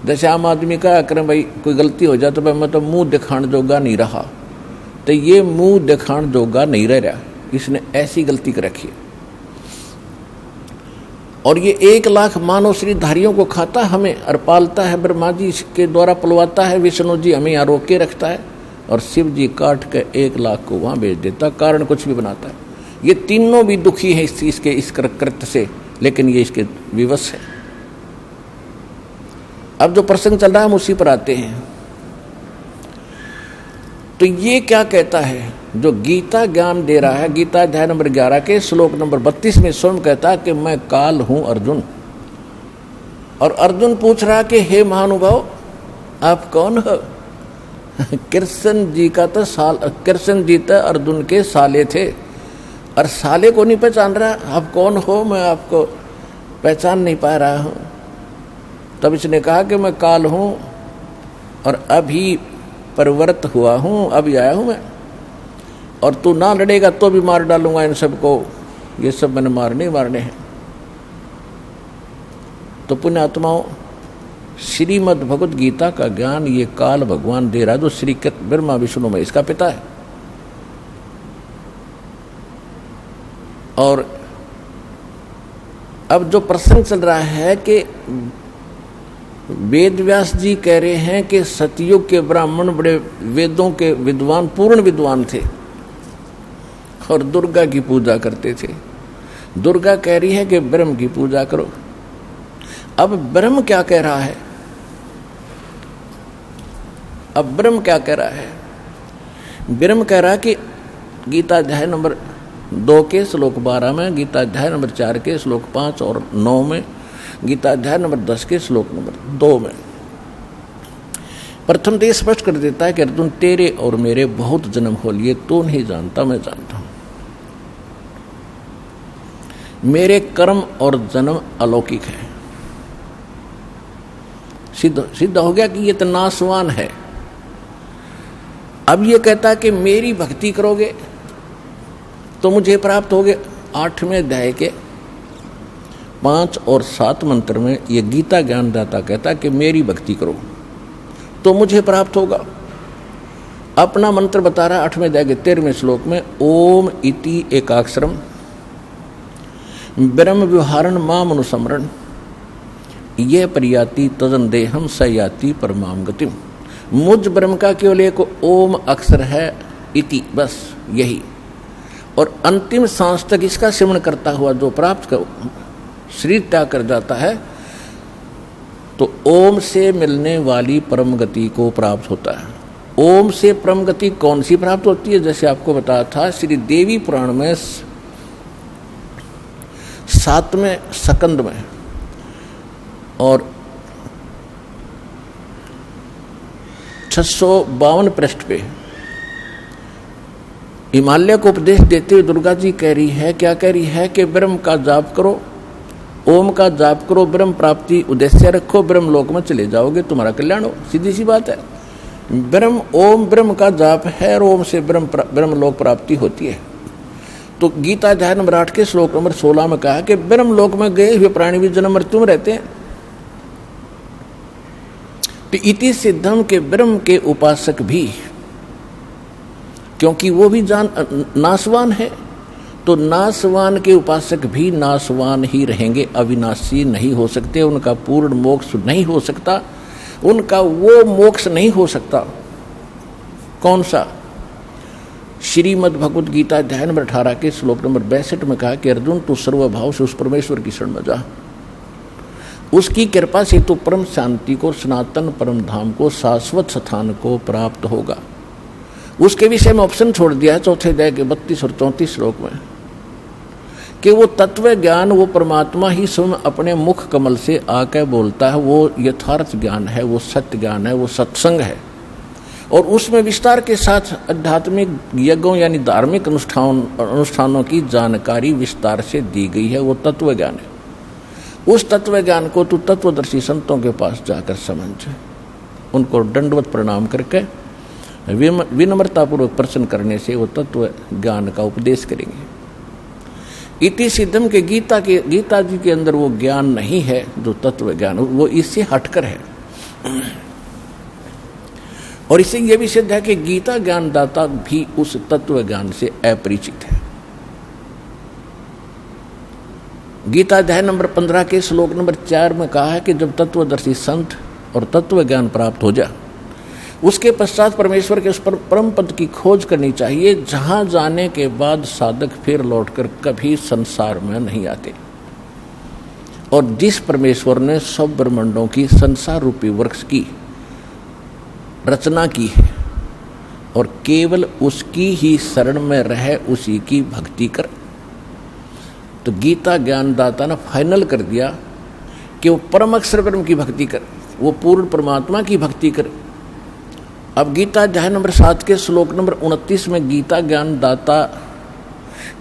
A: जैसे आम आदमी का करें भाई कोई गलती हो जाए तो भाई मैं तो मुंह दिखाने जोगा नहीं रहा, तो ये मुंह दिखाने जोगा नहीं रह रहा, इसने ऐसी गलती कर रखी। और ये 1 लाख मानव श्रीधारियों को खाता हमें और पालता है, ब्रह्मा जी के द्वारा पलवाता है, विष्णु जी हमें यहाँ रोक के रखता है, और शिव जी काट के 1 लाख को वहाँ भेज देता, कारण कुछ भी बनाता है। ये तीनों भी दुखी हैं इस चीज के, इस कृत्य से, लेकिन ये इसके विवश है। अब जो प्रसंग चल रहा है हम उसी पर आते हैं। तो ये क्या कहता है, जो गीता ज्ञान दे रहा है, गीता अध्याय नंबर 11 के श्लोक नंबर 32 में स्वयं कहता है कि मैं काल हूं अर्जुन। और अर्जुन पूछ रहा कि हे महानुभाव आप कौन हो? कृष्ण जी का तो कृष्ण जी तो अर्जुन के साले थे, और साले को नहीं पहचान रहा, आप कौन हो? मैं आपको पहचान नहीं पा रहा हूं। तब इसने कहा कि मैं काल हूं और अभी परिवर्त हुआ हूं, अभी आया हूं मैं, और तू ना लड़ेगा तो भी मार डालूंगा इन सबको, ये सब मैंने मारने हैं। तो पुण्यात्माओं, श्रीमद् भगवद गीता का ज्ञान ये काल भगवान दे रहा है, जो श्री ब्रह्मा विष्णु महेश का पिता है। और अब जो प्रसंग चल रहा है कि वेद व्यास जी कह रहे हैं कि सतयुग के ब्राह्मण बड़े वेदों के विद्वान, पूर्ण विद्वान थे और दुर्गा की पूजा करते थे। दुर्गा कह रही है कि ब्रह्म की पूजा करो। अब ब्रह्म क्या कह रहा है? अब ब्रह्म क्या कह रहा है? ब्रह्म कह रहा है कि गीता अध्याय नंबर 2 के श्लोक 12 में, गीता अध्याय नंबर 4 के श्लोक 5 और 9 में, गीता अध्याय नंबर 10 के श्लोक नंबर 2 में प्रथम तो स्पष्ट कर देता है कि अर्जुन तेरे और मेरे बहुत जन्म हो लिए, तू नहीं जानता मैं जानता हूं। मेरे कर्म और जन्म अलौकिक है। सिद्ध हो गया कि ये तो नाशवान है। अब ये कहता है कि मेरी भक्ति करोगे तो मुझे प्राप्त होगे। 8वें अध्याय के 5 और 7 मंत्र में ये गीता ज्ञानदाता कहता है कि मेरी भक्ति करो तो मुझे प्राप्त होगा। अपना मंत्र बता रहा है 8वें अध्याय के 13वें श्लोक में, ओम इति एकाक्षरम ब्रह्म व्यवहारण माम अनुस्मरण ये परियाति तजन देहम सयाति परमाम गतिम। मुझ ब्रह्म का केवल एक ओम अक्षर है, इति, बस यही। और अंतिम सांस तक इसका सिमरण करता हुआ जो प्राप्त कर शरीर त्याग कर जाता है तो ओम से मिलने वाली परम गति को प्राप्त होता है। ओम से परम गति कौन सी प्राप्त होती है? जैसे आपको बताया था श्री देवी पुराण में 7वें स्कंद में और 652 पृष्ठ पे हिमालय को उपदेश देते हुए दुर्गा जी कह रही है, क्या कह रही है कि ब्रह्म का जाप करो, ओम का जाप करो, ब्रह्म प्राप्ति उद्देश्य रखो, ब्रह्म लोक में चले जाओगे, तुम्हारा कल्याण हो। सीधी सी बात है। ब्रह्म ओम ब्रह्म का जाप है और ओम से ब्रह्म लोक प्राप्ति होती है। तो गीता अध्याय नंबर 8 के श्लोक नंबर 16 में कहा कि ब्रह्म लोक में गए हुए प्राणी भी जन्म मृत्यु में रहते हैं। तो इति सिद्धम के ब्रह्म के उपासक भी, क्योंकि वो भी नाशवान है, तो नाशवान के उपासक भी नाशवान ही रहेंगे, अविनाशी नहीं हो सकते, उनका पूर्ण मोक्ष नहीं हो सकता, उनका वो मोक्ष नहीं हो सकता। कौन सा? श्रीमद् भगवद गीता अध्याय नंबर 18 के श्लोक नंबर 62 में कहा कि अर्जुन तू सर्वभाव से उस परमेश्वर की शरण में जा, उसकी कृपा से तो परम शांति को, सनातन परम धाम को, शाश्वत स्थान को प्राप्त होगा। उसके विषय में ऑप्शन छोड़ दिया है चौथे अध्याय के 32 और 34 श्लोक में कि वो तत्व ज्ञान, वो परमात्मा ही स्वयं अपने मुख कमल से आकर बोलता है, वो यथार्थ ज्ञान है, वो सत्य ज्ञान है, वो सत्संग है। और उसमें विस्तार के साथ आध्यात्मिक यज्ञों यानी धार्मिक अनुष्ठानों की जानकारी विस्तार से दी गई है, वो तत्व ज्ञान है। उस तत्व ज्ञान को तू तत्वदर्शी संतों के पास जाकर समझ, उनको दंडवत प्रणाम करके विनम्रतापूर्वक प्रश्न करने से वो तत्व ज्ञान का उपदेश करेंगे। इति सिद्धम के गीता जी के अंदर वो ज्ञान नहीं है जो तत्व ज्ञान, वो इससे हटकर है। और इससे यह भी सिद्ध है कि गीता ज्ञानदाता भी उस तत्व ज्ञान से अपरिचित है। गीता अध्याय नंबर 15 के श्लोक नंबर 4 में कहा है कि जब तत्वदर्शी संत और तत्व ज्ञान प्राप्त हो जाए उसके पश्चात परमेश्वर के उस पर परम पद की खोज करनी चाहिए, जहां जाने के बाद साधक फिर लौटकर कभी संसार में नहीं आते। और जिस परमेश्वर ने सब ब्रह्मांडों की संसार रूपी वृक्ष की रचना की है और केवल उसकी ही शरण में रह उसी की भक्ति कर, तो गीता ज्ञानदाता ने फाइनल कर दिया कि वो परम अक्षर ब्रह्म की भक्ति कर, वो पूर्ण परमात्मा की भक्ति कर। अब गीता अध्याय नंबर 7 के श्लोक नंबर 29 में गीता ज्ञानदाता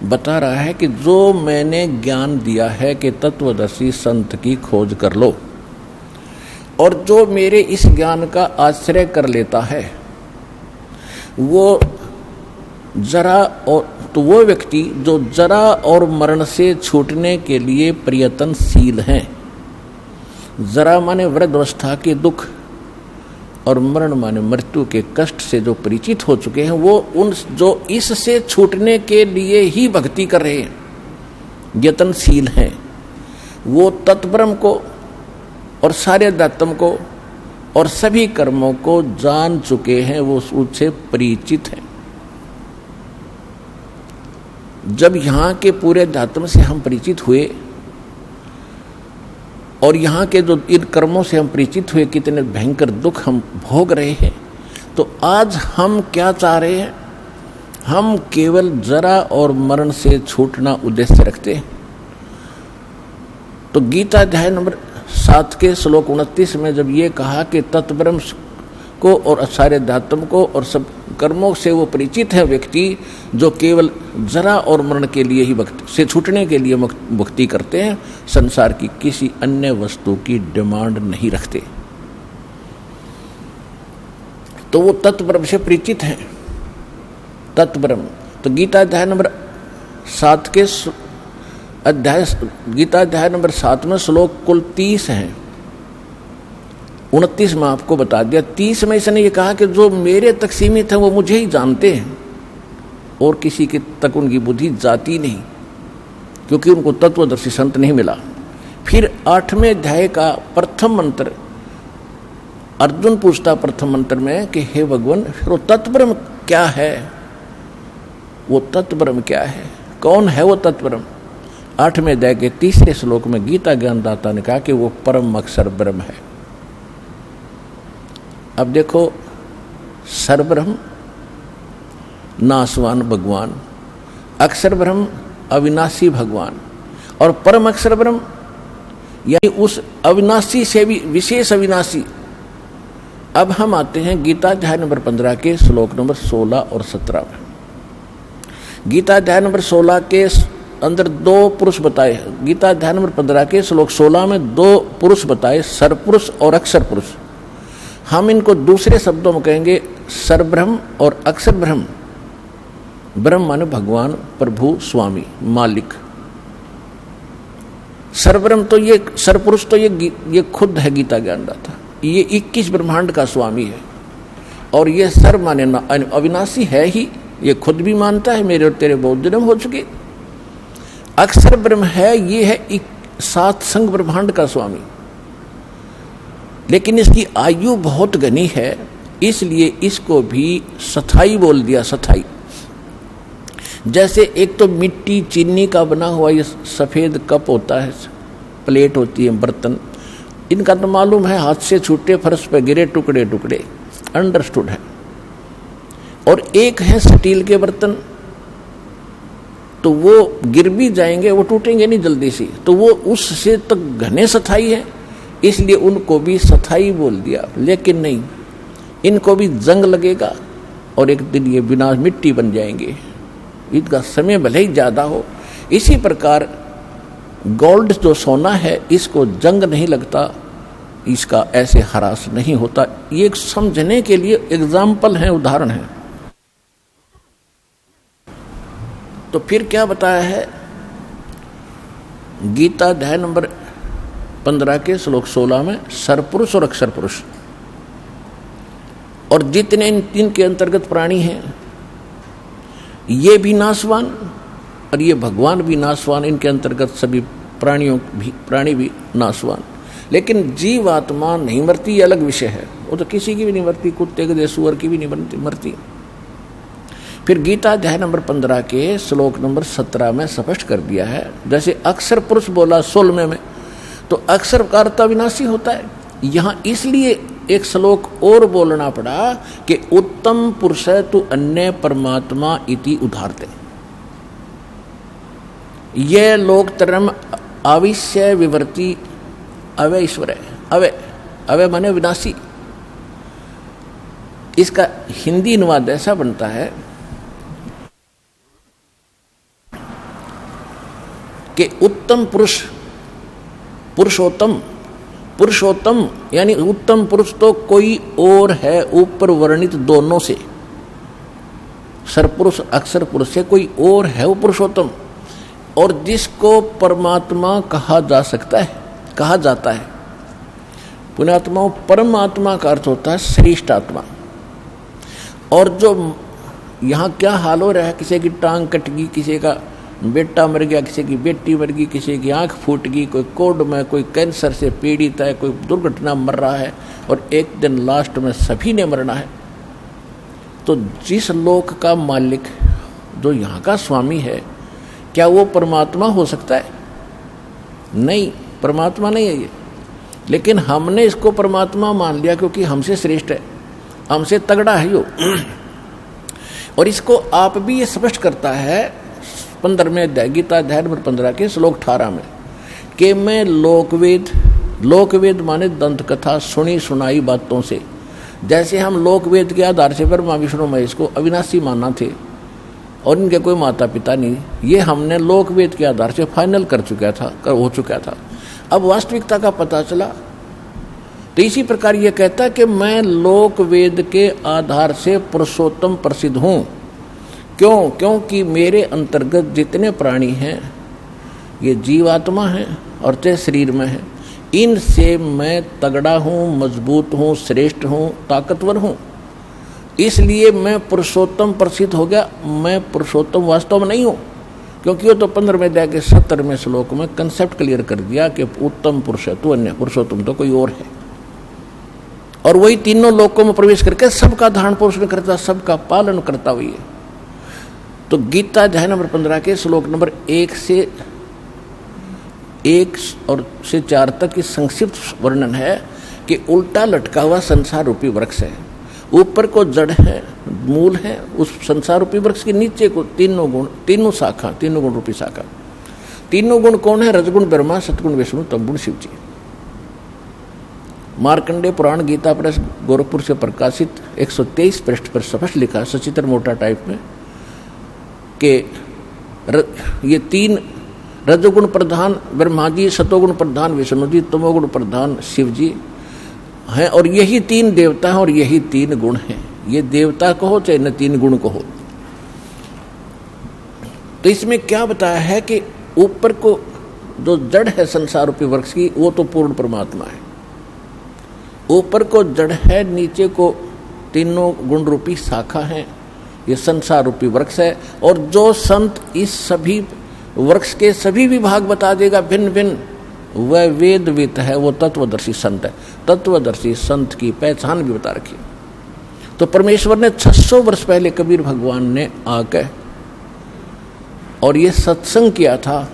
A: बता रहा है कि जो मैंने ज्ञान दिया है कि तत्वदर्शी संत की खोज कर लो, और जो मेरे इस ज्ञान का आश्रय कर लेता है वो जरा और तो वो व्यक्ति जो जरा और मरण से छूटने के लिए प्रयत्नशील हैं। जरा माने वृद्धावस्था के दुख और मरण माने मृत्यु के कष्ट से जो परिचित हो चुके हैं, वो उन जो इससे छूटने के लिए ही भक्ति कर रहे हैं, यत्नशील हैं, वो तत्ब्रह्म को और सारे अध्यात्म को और सभी कर्मों को जान चुके हैं, वो उससे परिचित हैं। जब यहाँ के पूरे अध्यात्म से हम परिचित हुए और यहाँ के जो इन कर्मों से हम परिचित हुए, कितने भयंकर दुख हम भोग रहे हैं, तो आज हम क्या चाह रहे हैं? हम केवल जरा और मरण से छूटना उद्देश्य रखते हैं। तो गीता अध्याय नंबर 7 के श्लोक 29 में जब ये कहा कि तत्ब्रह्म को और सारे अध्यात्म को और सब कर्मों से वो परिचित है व्यक्ति जो केवल जरा और मरण के लिए ही भक्ति से छूटने के लिए भक्ति करते हैं, संसार की किसी अन्य वस्तु की डिमांड नहीं रखते, तो वो तत्ब्रह्म से परिचित हैं। तत्ब्रह्म तो गीता अध्याय नंबर 7 के गीता अध्याय नंबर 7 में श्लोक कुल 30 हैं। 29 में आपको बता दिया। 30 में इसने ये कहा कि जो मेरे तक सीमित है वो मुझे ही जानते हैं और किसी के तक उनकी बुद्धि जाती नहीं, क्योंकि उनको तत्वदर्शी संत नहीं मिला। फिर 8वें अध्याय का प्रथम मंत्र अर्जुन पूछता प्रथम मंत्र में कि हे भगवान, फिर वो तत्ब्रह्म क्या है? वो तत्ब्रह्म क्या है? कौन है वो तत्ब्रह्म? 8वें अध्याय के 3 श्लोक में गीता ज्ञानदाता ने कहा कि वो परम अक्षर ब्रह्म है। अब देखो, सरब्रह्म नासवान भगवान, अक्षर ब्रह्म अविनाशी भगवान, और परम अक्षर ब्रह्म यानी उस अविनाशी से भी विशेष अविनाशी। अब हम आते हैं गीता अध्याय नंबर 15 के श्लोक नंबर 16 और 17 में। गीता अध्याय नंबर 16 के अंदर 2 पुरुष बताए। गीता अध्याय नंबर 15 के श्लोक 16 में 2 पुरुष बताए, सरपुरुष और अक्षर पुरुष। हम इनको दूसरे शब्दों में कहेंगे सरब्रह्म और अक्षर ब्रह्म। ब्रह्म माने भगवान, प्रभु, स्वामी, मालिक। सरब्रह्म तो ये, सरपुरुष तो ये खुद है गीता ज्ञानदाता, ये 21 ब्रह्मांड का स्वामी है। और ये सर माने अविनाशी है ही, ये खुद भी मानता है मेरे और तेरे बहुत जन्म हो चुके। अक्षर ब्रह्म है, ये है 7 संग ब्रह्मांड का स्वामी, लेकिन इसकी आयु बहुत घनी है, इसलिए इसको भी सथाई बोल दिया। सथाई जैसे एक तो मिट्टी चीनी का बना हुआ ये सफ़ेद कप होता है, प्लेट होती है, बर्तन, इनका तो मालूम है हाथ से छूटे फर्श पे गिरे टुकड़े टुकड़े, अंडरस्टूड है। और एक है स्टील के बर्तन, तो वो गिर भी जाएंगे, वो टूटेंगे नहीं जल्दी से, तो वो उससे तक घने सथाई है, इसलिए उनको भी सथाई बोल दिया। लेकिन नहीं, इनको भी जंग लगेगा और एक दिन ये बिना मिट्टी बन जाएंगे, इनका समय भले ही ज़्यादा हो। इसी प्रकार गोल्ड जो सोना है, इसको जंग नहीं लगता, इसका ऐसे हरास नहीं होता। ये एक समझने के लिए एग्जाम्पल है, उदाहरण है। तो फिर क्या बताया है गीता अध्याय नंबर 15 के श्लोक 16 में? सरपुरुष और अक्षर पुरुष, और जितने इन के अंतर्गत प्राणी हैं ये भी नाशवान और ये भगवान भी नाशवान, इनके अंतर्गत सभी प्राणी भी नाशवान। लेकिन जीव आत्मा नहीं मरती, ये अलग विषय है, वो तो किसी की भी नहीं मरती, कुत्ते के सुअर की भी नहीं मरती। फिर गीता अध्याय नंबर 15 के श्लोक नंबर 17 में स्पष्ट कर दिया है, जैसे अक्षर पुरुष बोला 16 में, तो अक्षर का अर्थ अविनाशी होता है। यहाँ इसलिए एक श्लोक और बोलना पड़ा कि उत्तम पुरुष तु अन्य परमात्मा इति उदाहरते। ये लोकतरम अविश्य विवर्ती अवय ईश्वर है। अवय माने विनाशी। इसका हिंदी अनुवाद ऐसा बनता है कि उत्तम पुरुष, पुरुषोत्तम यानी उत्तम पुरुष तो कोई और है ऊपर वर्णित दोनों से, सरपुरुष अक्षर पुरुष से कोई और है वो पुरुषोत्तम, और जिसको परमात्मा कहा जा सकता है, कहा जाता है। पुण्यात्माओं, परमात्मा का अर्थ होता है श्रेष्ठ आत्मा। और जो यहाँ क्या हाल हो रहा है, किसी की टांग कट गई, किसी का बेटा मर गया, किसी की बेटी मर गई, किसी की आंख फूट गई, कोई कोर्ट में, कोई कैंसर से पीड़ित है, कोई दुर्घटना मर रहा है, और एक दिन लास्ट में सभी ने मरना है। तो जिस लोक का मालिक, जो यहाँ का स्वामी है, क्या वो परमात्मा हो सकता है? नहीं, परमात्मा नहीं है ये। लेकिन हमने इसको परमात्मा मान लिया क्योंकि हमसे श्रेष्ठ है, हमसे तगड़ा है यो। और इसको आप भी ये स्पष्ट करता है 15वें अध्याय, गीता अध्याय नंबर 15 के श्लोक 18 में, कि मैं लोकवेद माने दंत कथा, सुनी सुनाई बातों से, जैसे हम लोकवेद के आधार से ब्रह्मा विष्णु महेश को अविनाशी माना थे और इनके कोई माता पिता नहीं, ये हमने लोकवेद के आधार से फाइनल हो चुका था। अब वास्तविकता का पता चला, तो इसी प्रकार ये कहता है कि मैं लोकवेद के आधार से पुरुषोत्तम प्रसिद्ध हूँ। क्यों? क्योंकि मेरे अंतर्गत जितने प्राणी हैं ये जीवात्मा हैं और ते शरीर में है, इनसे मैं तगड़ा हूँ, मजबूत हूँ, श्रेष्ठ हूँ, ताकतवर हूँ, इसलिए मैं पुरुषोत्तम प्रसिद्ध हो गया। मैं पुरुषोत्तम वास्तव में नहीं हूँ, क्योंकि वो तो 15वें अध्याय के 70वें श्लोक में कंसेप्ट क्लियर कर दिया कि उत्तम पुरुष है तो अन्य, पुरुषोत्तम तो कोई और है। और वही तीनों लोकों में प्रवेश करके सबका धारण पोषण करता, सबका पालन करता हुई है। तो गीता अध्याय नंबर 15 के श्लोक नंबर 1 से 4 तक की संक्षिप्त वर्णन है कि उल्टा लटका हुआ संसार रूपी वृक्ष है, ऊपर को जड़ है, मूल है, उस संसार रूपी वृक्ष के नीचे को तीनों गुण, तीनों गुण रूपी शाखा। तीनों गुण कौन है? रजगुण ब्रह्मा, सतगुण विष्णु, तमगुण शिव जी। मार्कंडेय पुराण गीता प्रेस गोरखपुर से प्रकाशित 123 पृष्ठ पर स्पष्ट लिखा, सचित्र मोटा टाइप में, कि ये 3 रजोगुण प्रधान ब्रह्मा जी, सतोगुण प्रधान विष्णु जी, तमोगुण प्रधान शिव जी हैं, और यही 3 देवता हैं और यही 3 गुण हैं। ये देवता कहो चाहे न 3 गुण कहो। तो इसमें क्या बताया है कि ऊपर को जो जड़ है संसार रूपी वृक्ष की, वो तो पूर्ण परमात्मा है। ऊपर को जड़ है, नीचे को तीनों गुण रूपी शाखा है, ये संसार रूपी वृक्ष है। और जो संत इस सभी वृक्ष के सभी विभाग बता देगा भिन्न भिन्न, वह वेदवित है, वो तत्वदर्शी संत है। तत्वदर्शी संत की पहचान भी बता रखी। तो परमेश्वर ने 600 वर्ष पहले कबीर भगवान ने आकर और ये सत्संग किया था,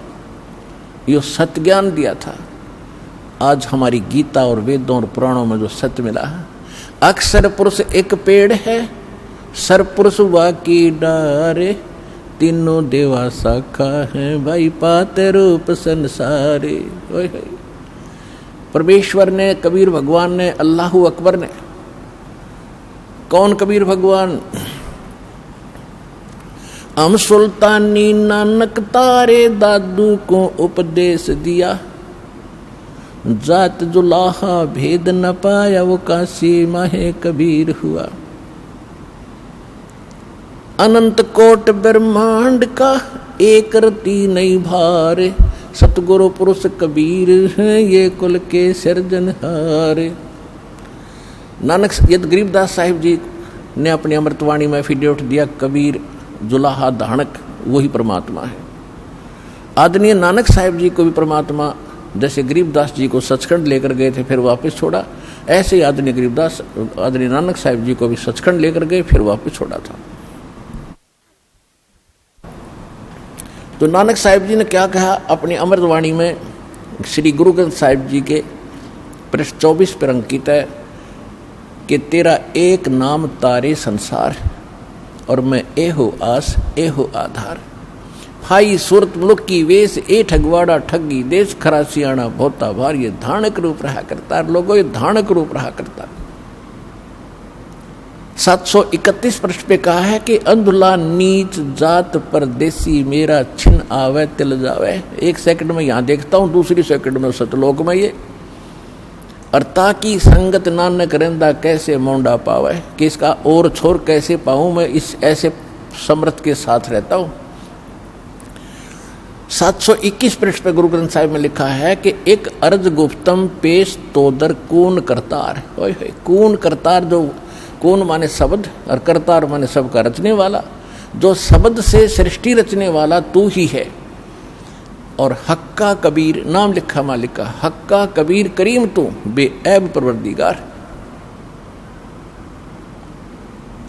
A: ये सत्य ज्ञान दिया था। आज हमारी गीता और वेदों और पुराणों में जो सत्य मिला है, अक्षर पुरुष एक पेड़ है, सरपुरुष वाकी डारे, तीनों देवा शाखा है, भाई पाते रूप संसारे। परमेश्वर ने, कबीर भगवान ने, अल्लाहु अकबर ने। कौन कबीर भगवान? हम सुल्तानी नानक तारे दादू को उपदेश दिया, जात जुलाहा भेद न पाया, वो काशी माहे कबीर हुआ। अनंत कोट ब्रह्मांड का एक रति नहीं भारे, सतगुरु पुरुष कबीर है, ये कुल के सिरजनहारे। नानक यद गरीबदास साहिब जी ने अपनी अमृतवाणी में एफिडेविट दिया, कबीर जुलाहा धाणक वही परमात्मा है। आदरणीय नानक साहिब जी को भी परमात्मा, जैसे गरीबदास जी को सचखंड लेकर गए थे फिर वापस छोड़ा, ऐसे ही आदरणीय नानक साहिब जी को भी सचखंड लेकर गए फिर वापस छोड़ा था। तो नानक साहिब जी ने क्या कहा अपनी अमृतवाणी में? श्री गुरु ग्रंथ साहिब जी के पृष्ठ 24 पर अंकित है कि तेरा एक नाम तारे संसार, और मैं एहो आस एहो आधार। भाई सूरत मुल्क की वेश ए ठगवाड़ा ठगी, देश खरा सियाणा भोता भार, ये धानक रूप रहा करता। लोगों ये धानक रूप रहा करता। 731 पृष्ठ पे कहा है कि अंधुला नीच जात परदेसी, मेरा छिन आवे तिल जावे। 1 सेकंड में यहां देखता हूं, दूसरी सेकंड में सतलोक में ये। और ताकि संगत नानक रहंदा कैसे मोंडा पावे, कि इसका और छोर कैसे पाऊं मैं, इस ऐसे समर्थ के साथ रहता हूं। 721 पृष्ठ पे गुरु ग्रंथ साहिब में लिखा है कि एक अर्ज गुप्तम पेश तोदर कून करतार। कून करतार, जो कून माने शब्द और करतार माने सबका रचने वाला, जो शब्द से सृष्टि रचने वाला तू ही है। और हक्का कबीर, नाम लिखा मालिक का, हक्का कबीर करीम तू बेऐब परवरदिगार।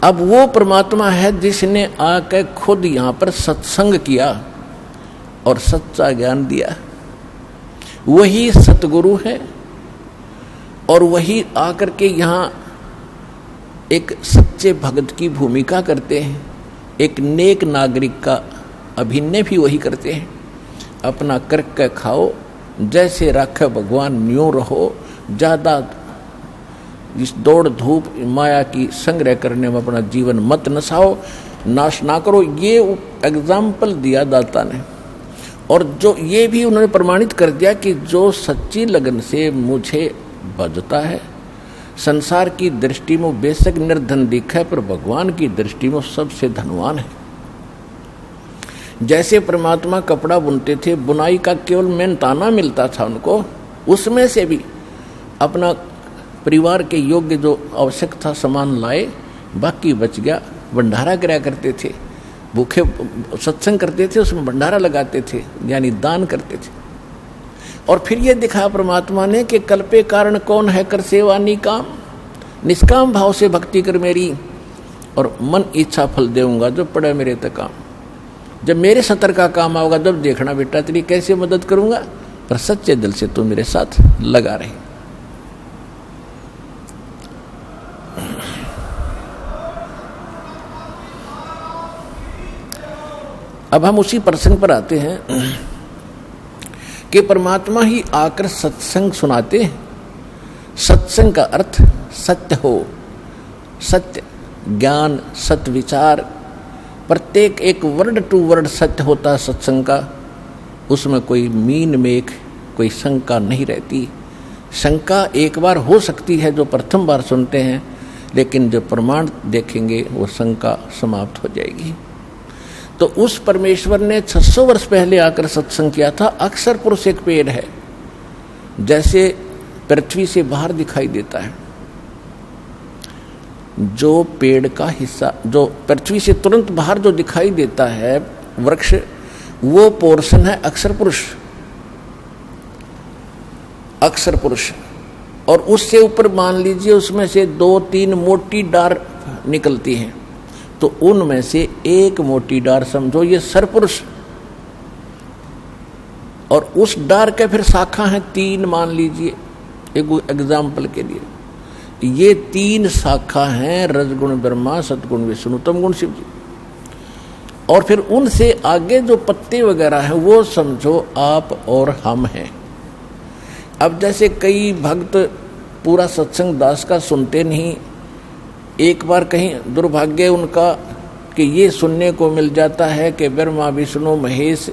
A: अब वो परमात्मा है जिसने आकर खुद यहां पर सत्संग किया और सच्चा ज्ञान दिया। वही सतगुरु है और वही आकर के यहाँ एक सच्चे भगत की भूमिका करते हैं, एक नेक नागरिक का अभिनय भी वही करते हैं। अपना करके खाओ, जैसे रखे भगवान न्यों रहो, ज़्यादा इस दौड़ धूप माया की संग्रह करने में अपना जीवन मत नसाओ, नाश ना करो। ये एग्जाम्पल दिया दाता ने, और जो ये भी उन्होंने प्रमाणित कर दिया कि जो सच्ची लगन से मुझे भजता है, संसार की दृष्टि में बेशक निर्धन दिखा है, पर भगवान की दृष्टि में सबसे धनवान है। जैसे परमात्मा कपड़ा बुनते थे, बुनाई का केवल मेहनताना मिलता था उनको, उसमें से भी अपना परिवार के योग्य जो आवश्यक था सामान लाए, बाकी बच गया। भंडारा कराया करते थे, भूखे सत्संग करते थे, उसमें भंडारा लगाते थे, यानी दान करते थे। और फिर ये दिखा परमात्मा ने कि कल्पे कारण कौन है कर सेवा नी काम, निष्काम भाव से भक्ति कर मेरी, और मन इच्छा फल देऊंगा जो पड़े मेरे तक काम। जब मेरे सतर का काम आओगा जब देखना बेटा तेरी कैसे मदद करूंगा, पर सच्चे दिल से तू मेरे साथ लगा रहे। अब हम उसी प्रसंग पर आते हैं कि परमात्मा ही आकर सत्संग सुनाते हैं। सत्संग का अर्थ सत्य हो, सत्य ज्ञान, सत्य विचार, प्रत्येक एक वर्ड टू वर्ड सत्य होता है सत्संग का। उसमें कोई मीन मेख, कोई शंका नहीं रहती। शंका एक बार हो सकती है जो प्रथम बार सुनते हैं, लेकिन जो प्रमाण देखेंगे वो शंका समाप्त हो जाएगी। तो उस परमेश्वर ने 600 वर्ष पहले आकर सत्संग किया था। अक्षर पुरुष एक पेड़ है, जैसे पृथ्वी से बाहर दिखाई देता है। जो पेड़ का हिस्सा जो पृथ्वी से तुरंत बाहर जो दिखाई देता है वृक्ष, वो पोर्शन है अक्षर पुरुष, अक्षर पुरुष। और उससे ऊपर मान लीजिए उसमें से 2-3 मोटी डार निकलती हैं, तो उनमें से एक मोटी डार समझो ये सरपुरुष, और उस डार के फिर शाखा है 3 मान लीजिए एक एग्जाम्पल के लिए। ये 3 शाखा हैं रजगुण ब्रह्मा, सतगुण विष्णु, तमगुण शिव जी। और फिर उनसे आगे जो पत्ते वगैरह हैं वो समझो आप और हम हैं। अब जैसे कई भक्त पूरा सत्संग दास का सुनते नहीं, एक बार कहीं दुर्भाग्य उनका कि ये सुनने को मिल जाता है कि ब्रह्मा विष्णु महेश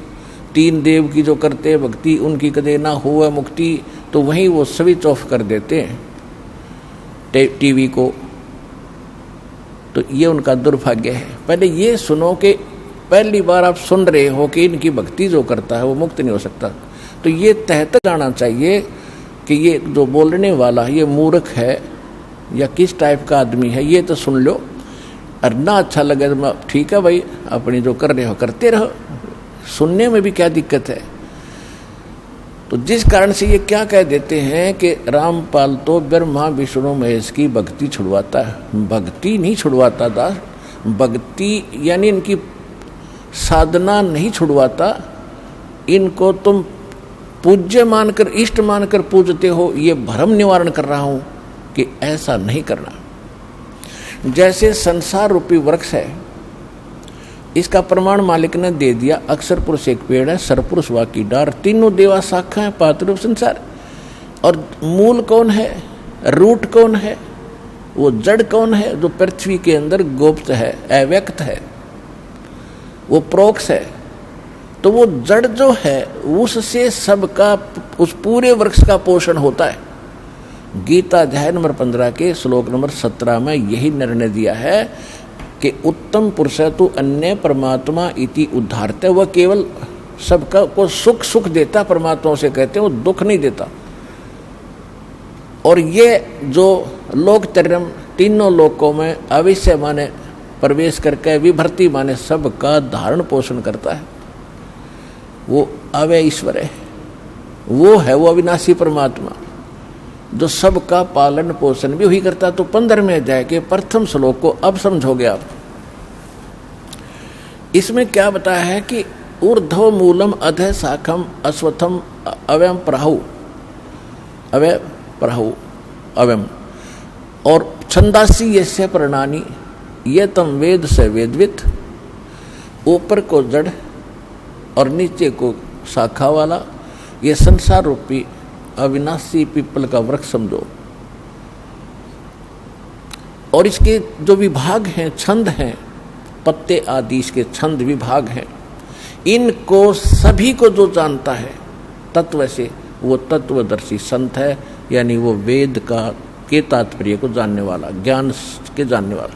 A: 3 देव की जो करते भक्ति उनकी कदे ना हुआ मुक्ति, तो वहीं वो स्विच ऑफ कर देते हैं टीवी को। तो ये उनका दुर्भाग्य है। पहले ये सुनो कि पहली बार आप सुन रहे हो कि इनकी भक्ति जो करता है वो मुक्त नहीं हो सकता, तो ये तह तक जाना चाहिए कि ये जो बोलने वाला ये मूर्ख है या किस टाइप का आदमी है, ये तो सुन लो। और ना अच्छा लगे तो ठीक है भाई, अपनी जो कर रहे हो करते रहो, सुनने में भी क्या दिक्कत है। तो जिस कारण से ये क्या कह देते हैं कि रामपाल तो ब्रह्मा विष्णु महेश की भक्ति छुड़वाता है। भक्ति नहीं छुड़वाता दास, भक्ति यानी इनकी साधना नहीं छुड़वाता। इनको तुम पूज्य मानकर, इष्ट मानकर पूजते हो, ये भ्रम निवारण कर रहा हूं कि ऐसा नहीं करना। जैसे संसार रूपी वृक्ष है, इसका प्रमाण मालिक ने दे दिया। अक्षर पुरुष एक पेड़ है, सरपुरुष वाकी डार, तीनों देवा शाखा है, पात्ररूप संसार। और मूल कौन है, रूट कौन है, वो जड़ कौन है जो पृथ्वी के अंदर गुप्त है, अव्यक्त है, वो प्रोक्ष है। तो वो जड़ जो है उससे सबका, उस पूरे वृक्ष का पोषण होता है। गीता अध्याय नंबर 15 के श्लोक नंबर 17 में यही निर्णय दिया है कि उत्तम पुरुष तो अन्य परमात्मा इति उद्धारते। वह केवल सबका को सुख सुख देता, परमात्मा से कहते हैं, वो दुख नहीं देता। और ये जो लोक त्रयम, तीनों लोकों में अविश्य माने प्रवेश करके विभर्ति माने सबका धारण पोषण करता है, वो अव्यय ईश्वर है। वो है वो अविनाशी परमात्मा जो सबका पालन पोषण भी वही करता। तो 15वें अध्याय के प्रथम श्लोक को अब समझोगे आप। इसमें क्या बताया है कि ऊर्ध्व मूलम अधः शाखम अश्वत्थम अव्यम प्राहु, अव्यय प्राहु अव्यम, और छंदासी यस्य प्रणानी ये तम वेद से वेदवित। ऊपर को जड़ और नीचे को शाखा वाला ये संसार रूपी अविनाशी पीपल का वृक्ष समझो। और इसके जो विभाग हैं, छंद हैं, पत्ते आदि इसके छंद विभाग हैं। इनको सभी को जो जानता है तत्व से, वो तत्वदर्शी संत है, यानी वो वेद का के तात्पर्य को जानने वाला, ज्ञान के जानने वाला।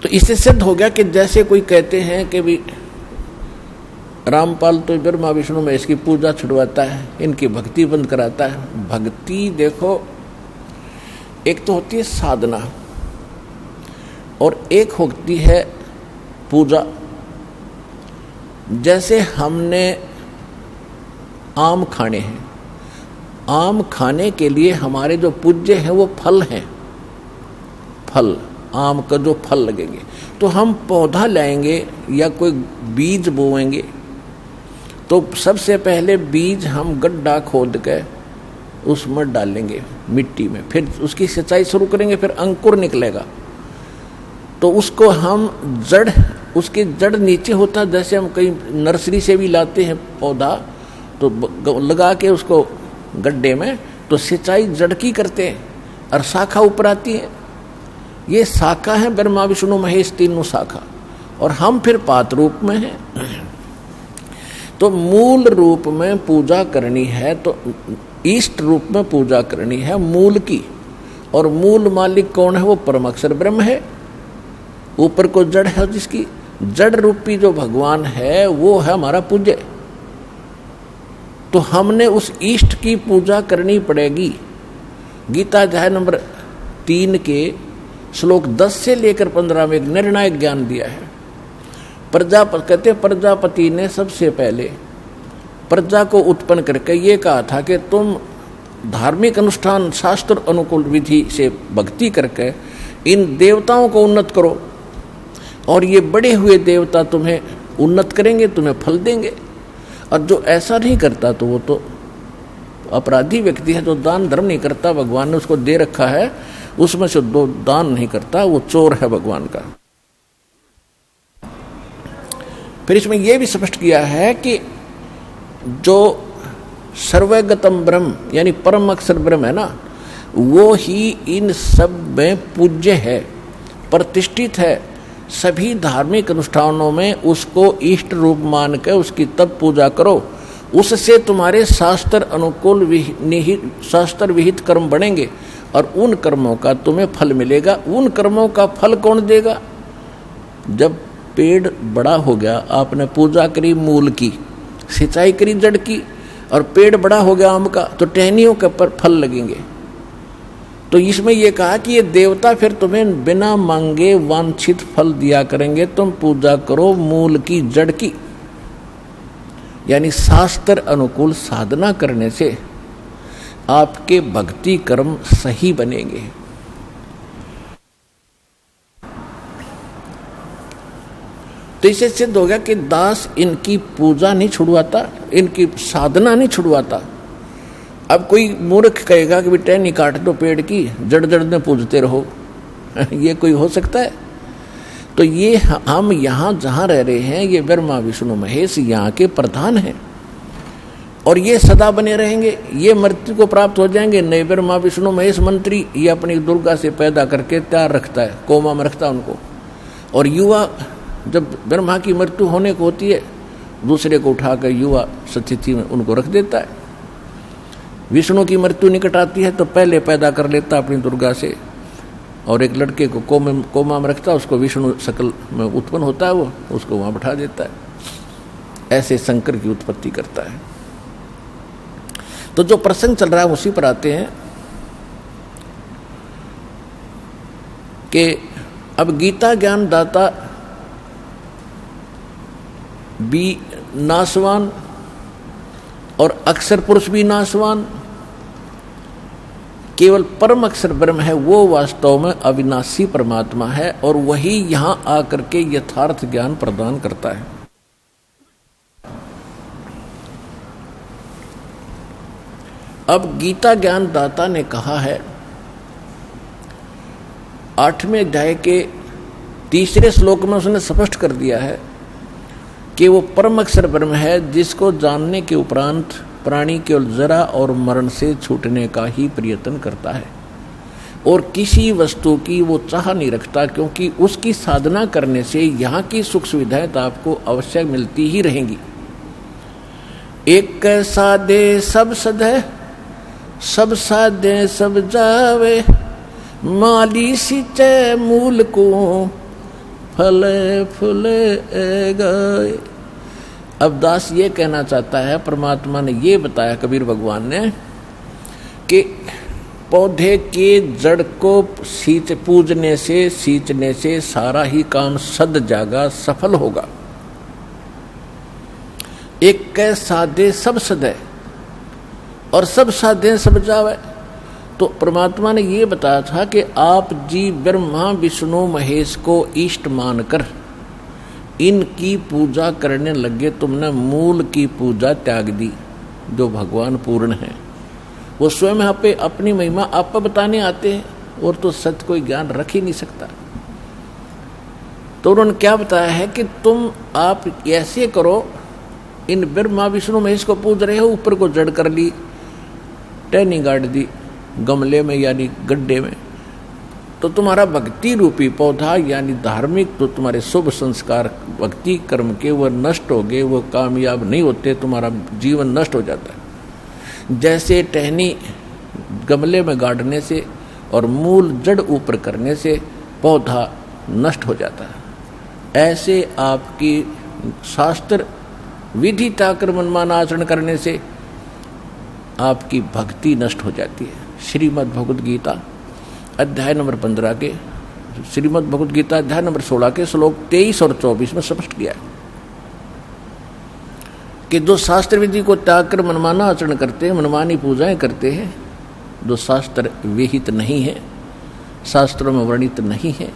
A: तो इससे सिद्ध हो गया कि जैसे कोई कहते हैं कि भी रामपाल तो ब्रह्मा विष्णु में इसकी पूजा छुड़वाता है, इनकी भक्ति बंद कराता है। भक्ति देखो, एक तो होती है साधना और एक होती है पूजा। जैसे हमने आम खाने हैं, आम खाने के लिए हमारे जो पूज्य हैं वो फल हैं, फल, आम का जो फल लगेंगे। तो हम पौधा लाएंगे या कोई बीज बोएंगे, तो सबसे पहले बीज हम गड्ढा खोद के उसमें डालेंगे मिट्टी में, फिर उसकी सिंचाई शुरू करेंगे, फिर अंकुर निकलेगा। तो उसको हम जड़, उसकी जड़ नीचे होता है, जैसे हम कहीं नर्सरी से भी लाते हैं पौधा, तो लगा के उसको गड्ढे में, तो सिंचाई जड़ की करते हैं और शाखा ऊपर आती है। ये शाखा है ब्रह्मा विष्णु महेश तीनों शाखा, और हम फिर पात रूप में हैं। तो मूल रूप में पूजा करनी है, तो इष्ट रूप में पूजा करनी है मूल की, और मूल मालिक कौन है? वो परम अक्षर ब्रह्म है। ऊपर को जड़ है, जिसकी जड़ रूपी जो भगवान है वो है हमारा पूज्य। तो हमने उस इष्ट की पूजा करनी पड़ेगी। गीता अध्याय नंबर 3 के श्लोक 10 से लेकर 15 में एक निर्णायक ज्ञान दिया है। कहते प्रजापति ने सबसे पहले प्रजा को उत्पन्न करके ये कहा था कि तुम धार्मिक अनुष्ठान शास्त्र अनुकूल विधि से भक्ति करके इन देवताओं को उन्नत करो, और ये बड़े हुए देवता तुम्हें उन्नत करेंगे, तुम्हें फल देंगे। और जो ऐसा नहीं करता तो वो तो अपराधी व्यक्ति है, जो दान धर्म नहीं करता, भगवान ने उसको दे रखा है, उसमें से दो दान नहीं करता, वो चोर है भगवान का। फिर इसमें यह भी स्पष्ट किया है कि जो सर्वगतम ब्रह्म यानी परम अक्षर ब्रह्म है ना, वो ही इन सब में पूज्य है, प्रतिष्ठित है। सभी धार्मिक अनुष्ठानों में उसको इष्ट रूप मान कर उसकी तब पूजा करो, उससे तुम्हारे शास्त्र अनुकूल शास्त्र विहित कर्म बनेंगे, और उन कर्मों का तुम्हें फल मिलेगा। उन कर्मों का फल कौन देगा? जब पेड़ बड़ा हो गया, आपने पूजा करी मूल की, सिंचाई करी जड़ की, और पेड़ बड़ा हो गया आम का, तो टहनियों के पर फल लगेंगे। तो इसमें यह कहा कि ये देवता फिर तुम्हें बिना मांगे वांछित फल दिया करेंगे। तुम पूजा करो मूल की, जड़ की, यानी शास्त्र अनुकूल साधना करने से आपके भक्ति कर्म सही बनेंगे। तो इससे सिद्ध हो गया कि दास इनकी पूजा नहीं छुड़वाता, इनकी साधना नहीं छुड़वाता। अब कोई मूर्ख कहेगा कि टहनी काट दो पेड़ की, जड़ जड़ में पूजते रहो, ये कोई हो सकता है? तो ये हम यहाँ जहाँ रह रहे हैं, ये ब्रह्मा विष्णु महेश यहाँ के प्रधान हैं, और ये सदा बने रहेंगे। ये मृत्यु को प्राप्त हो जाएंगे। नए ब्रह्मा विष्णु महेश मंत्री ये अपनी दुर्गा से पैदा करके तैयार रखता है, कोमा में रखता है उनको, और युवा जब ब्रह्मा की मृत्यु होने को होती है, दूसरे को उठाकर युवा स्थिति में उनको रख देता है। विष्णु की मृत्यु निकट आती है तो पहले पैदा कर लेता अपनी दुर्गा से, और एक लड़के को कोमा में रखता है, उसको विष्णु शकल में उत्पन्न होता है, वो उसको वहाँ बैठा देता है। ऐसे शंकर की उत्पत्ति करता है। तो जो प्रसंग चल रहा है उसी पर आते हैं कि अब गीता ज्ञान दाता भी नाशवान और अक्षर पुरुष भी नाशवान, केवल परम अक्षर ब्रह्म है, वो वास्तव में अविनाशी परमात्मा है, और वही यहां आकर के यथार्थ ज्ञान प्रदान करता है। अब गीता ज्ञान दाता ने कहा है 8वें अध्याय के 3 श्लोक में उसने स्पष्ट कर दिया है कि वो परम अक्षर ब्रह्म है, जिसको जानने के उपरांत प्राणी केवल जरा और मरण से छूटने का ही प्रयत्न करता है, और किसी वस्तु की वो चाह नहीं रखता, क्योंकि उसकी साधना करने से यहाँ की सुख सुविधाएं तो आपको अवश्य मिलती ही रहेंगी। एक साधे सब सधे, सब साधे सब जावे, माली सिंचे मूल को फले फूले गए। अब दास ये कहना चाहता है, परमात्मा ने ये बताया कबीर भगवान ने कि पौधे के जड़ को पूजने से सींचने से सारा ही काम सद जागा, सफल होगा। एक कै साधे सब सदे, और सब साधे सब जावे। तो परमात्मा ने ये बताया था कि आप जी ब्रह्मा विष्णु महेश को इष्ट मानकर इनकी पूजा करने लगे, तुमने मूल की पूजा त्याग दी जो भगवान पूर्ण है। वो स्वयं आप पे अपनी महिमा आप पर बताने आते हैं और तो सत्य कोई ज्ञान रख ही नहीं सकता। तो उन्होंने क्या बताया है कि तुम आप ऐसे करो, इन ब्रह्मा विष्णु महेश को पूज रहे हो, ऊपर को जड़ कर ली, टहनी गाड़ दी गमले में यानी गड्ढे में, तो तुम्हारा भक्ति रूपी पौधा यानी धार्मिक जो तुम्हारे शुभ संस्कार भक्ति कर्म के वो नष्ट हो गए, वो कामयाब नहीं होते, तुम्हारा जीवन नष्ट हो जाता है। जैसे टहनी गमले में गाड़ने से और मूल जड़ ऊपर करने से पौधा नष्ट हो जाता है, ऐसे आपकी शास्त्र विधि ताकर मनमाना आचरण करने से आपकी भक्ति नष्ट हो जाती है। श्रीमद् भगवद गीता अध्याय नंबर 15 के श्रीमद् भगवद गीता अध्याय नंबर 16 के श्लोक 23 और 24 में स्पष्ट किया है कि जो शास्त्र विधि को त्याग कर मनमाना आचरण करते हैं, मनमानी पूजाएं करते हैं, जो शास्त्र विहित नहीं है, शास्त्रों में वर्णित नहीं है,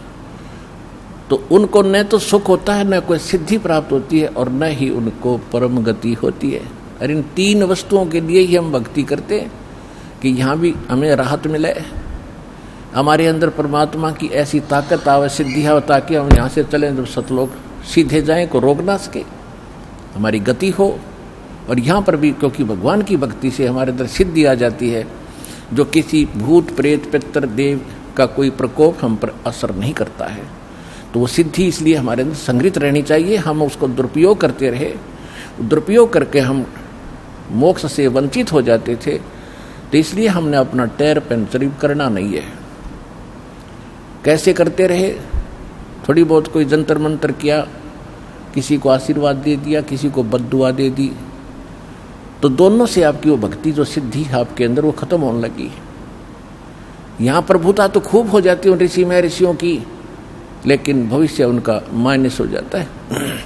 A: तो उनको न तो सुख होता है, न कोई सिद्धि प्राप्त होती है और न ही उनको परम गति होती है। और इन तीन वस्तुओं के लिए ही हम भक्ति करते हैं कि यहाँ भी हमें राहत मिले, हमारे अंदर परमात्मा की ऐसी ताकत आवे, सिद्धि आवे, ताकि हम यहाँ से चलें जब सतलोक सीधे जाएं, को रोक ना सके, हमारी गति हो। और यहाँ पर भी क्योंकि भगवान की भक्ति से हमारे अंदर सिद्धि आ जाती है, जो किसी भूत प्रेत पितर देव का कोई प्रकोप हम पर असर नहीं करता है, तो वो सिद्धि इसलिए हमारे अंदर संग्रहित रहनी चाहिए। हम उसको दुरुपयोग करते रहे, दुरुपयोग करके हम मोक्ष से वंचित हो जाते थे, तो इसलिए हमने अपना टैर पंचर करना नहीं है। कैसे करते रहे, थोड़ी बहुत कोई जंतर मंतर किया, किसी को आशीर्वाद दे दिया, किसी को बद्दुआ दे दी, तो दोनों से आपकी वो भक्ति जो सिद्धि आपके अंदर वो खत्म होने लगी। यहाँ प्रभुता तो खूब हो जाती है ऋषि में ऋषियों की, लेकिन भविष्य उनका माइनस हो जाता है।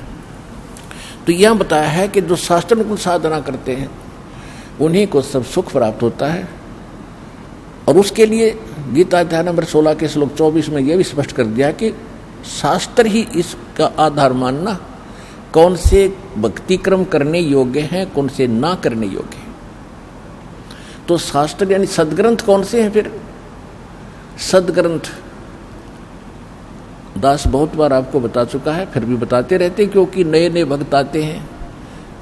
A: तो यह बताया है कि जो शास्त्रानुकूल साधना करते हैं उन्हीं को सब सुख प्राप्त होता है। और उसके लिए गीता अध्याय नंबर 16 के श्लोक 24 में यह भी स्पष्ट कर दिया कि शास्त्र ही इसका आधार मानना, कौन से भक्ति क्रम करने योग्य हैं, कौन से ना करने योग्य हैं। तो शास्त्र यानी सदग्रंथ कौन से हैं? फिर सदग्रंथ दास बहुत बार आपको बता चुका है, फिर भी बताते रहते, क्योंकि नए नए भक्त आते हैं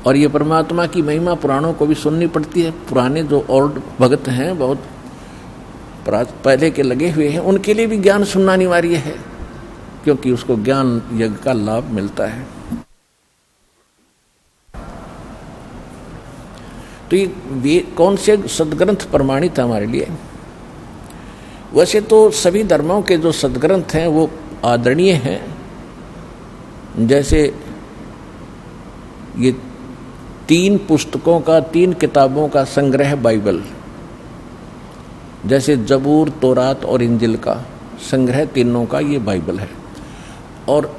A: और ये परमात्मा की महिमा पुराणों को भी सुननी पड़ती है। पुराने जो ओल्ड भक्त हैं, बहुत पहले के लगे हुए हैं, उनके लिए भी ज्ञान सुनना अनिवार्य है, क्योंकि उसको ज्ञान यज्ञ का लाभ मिलता है। तो ये कौन से सदग्रंथ प्रमाणित है हमारे लिए? वैसे तो सभी धर्मों के जो सदग्रंथ हैं वो आदरणीय हैं, जैसे ये 3 पुस्तकों का, 3 किताबों का संग्रह बाइबल, जैसे जबूर, तौरात और इंजिल का संग्रह, तीनों का ये बाइबल है। और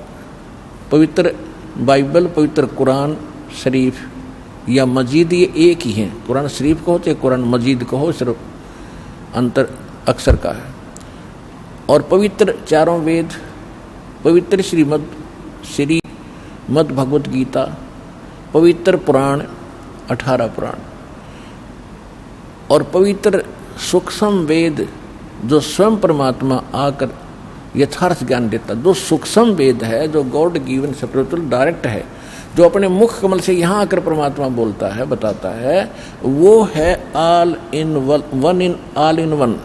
A: पवित्र बाइबल, पवित्र कुरान शरीफ या मजीद, ये एक ही हैं। कुरान शरीफ को हो चाहे कुरान मजीद को हो, सिर्फ अंतर अक्षर का है। और पवित्र चारों वेद, पवित्र श्रीमद् भगवत गीता, पवित्र पुराण 18 पुराण, और पवित्र सूक्ष्म वेद जो स्वयं परमात्मा आकर यथार्थ ज्ञान देता, जो सूक्ष्म वेद है, जो गॉड गिवन स्पिरिचुअल डायरेक्ट है, जो अपने मुख कमल से यहाँ आकर परमात्मा बोलता है, बताता है, वो है ऑल इन वन,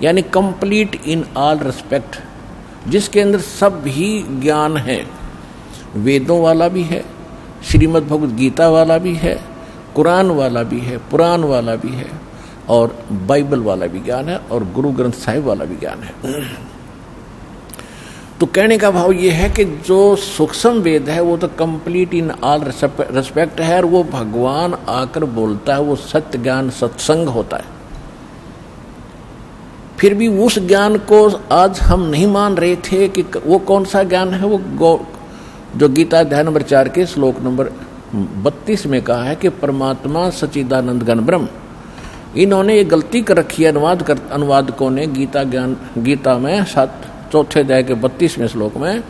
A: यानी कंप्लीट इन ऑल रिस्पेक्ट, जिसके अंदर सब ही ज्ञान है। वेदों वाला भी है, श्रीमद् भगवद गीता वाला भी है, कुरान वाला भी है, पुराण वाला भी है, और बाइबल वाला भी ज्ञान है, और गुरु ग्रंथ साहिब वाला भी ज्ञान है। तो कहने का भाव ये है कि जो सूक्ष्म वेद है वो तो कंप्लीट इन ऑल रिस्पेक्ट है, और वो भगवान आकर बोलता है, वो सत्य ज्ञान सत्संग होता है। फिर भी उस ज्ञान को आज हम नहीं मान रहे थे कि वो कौन सा ज्ञान है। वो जो गीता अध्याय नंबर 4 के श्लोक नंबर 32 में कहा है कि परमात्मा सच्चिदानंद घन ब्रह्म इन्होंने ये गलती कर रखी है अनुवादकों ने गीता में 4 अध्याय के 32वें श्लोक में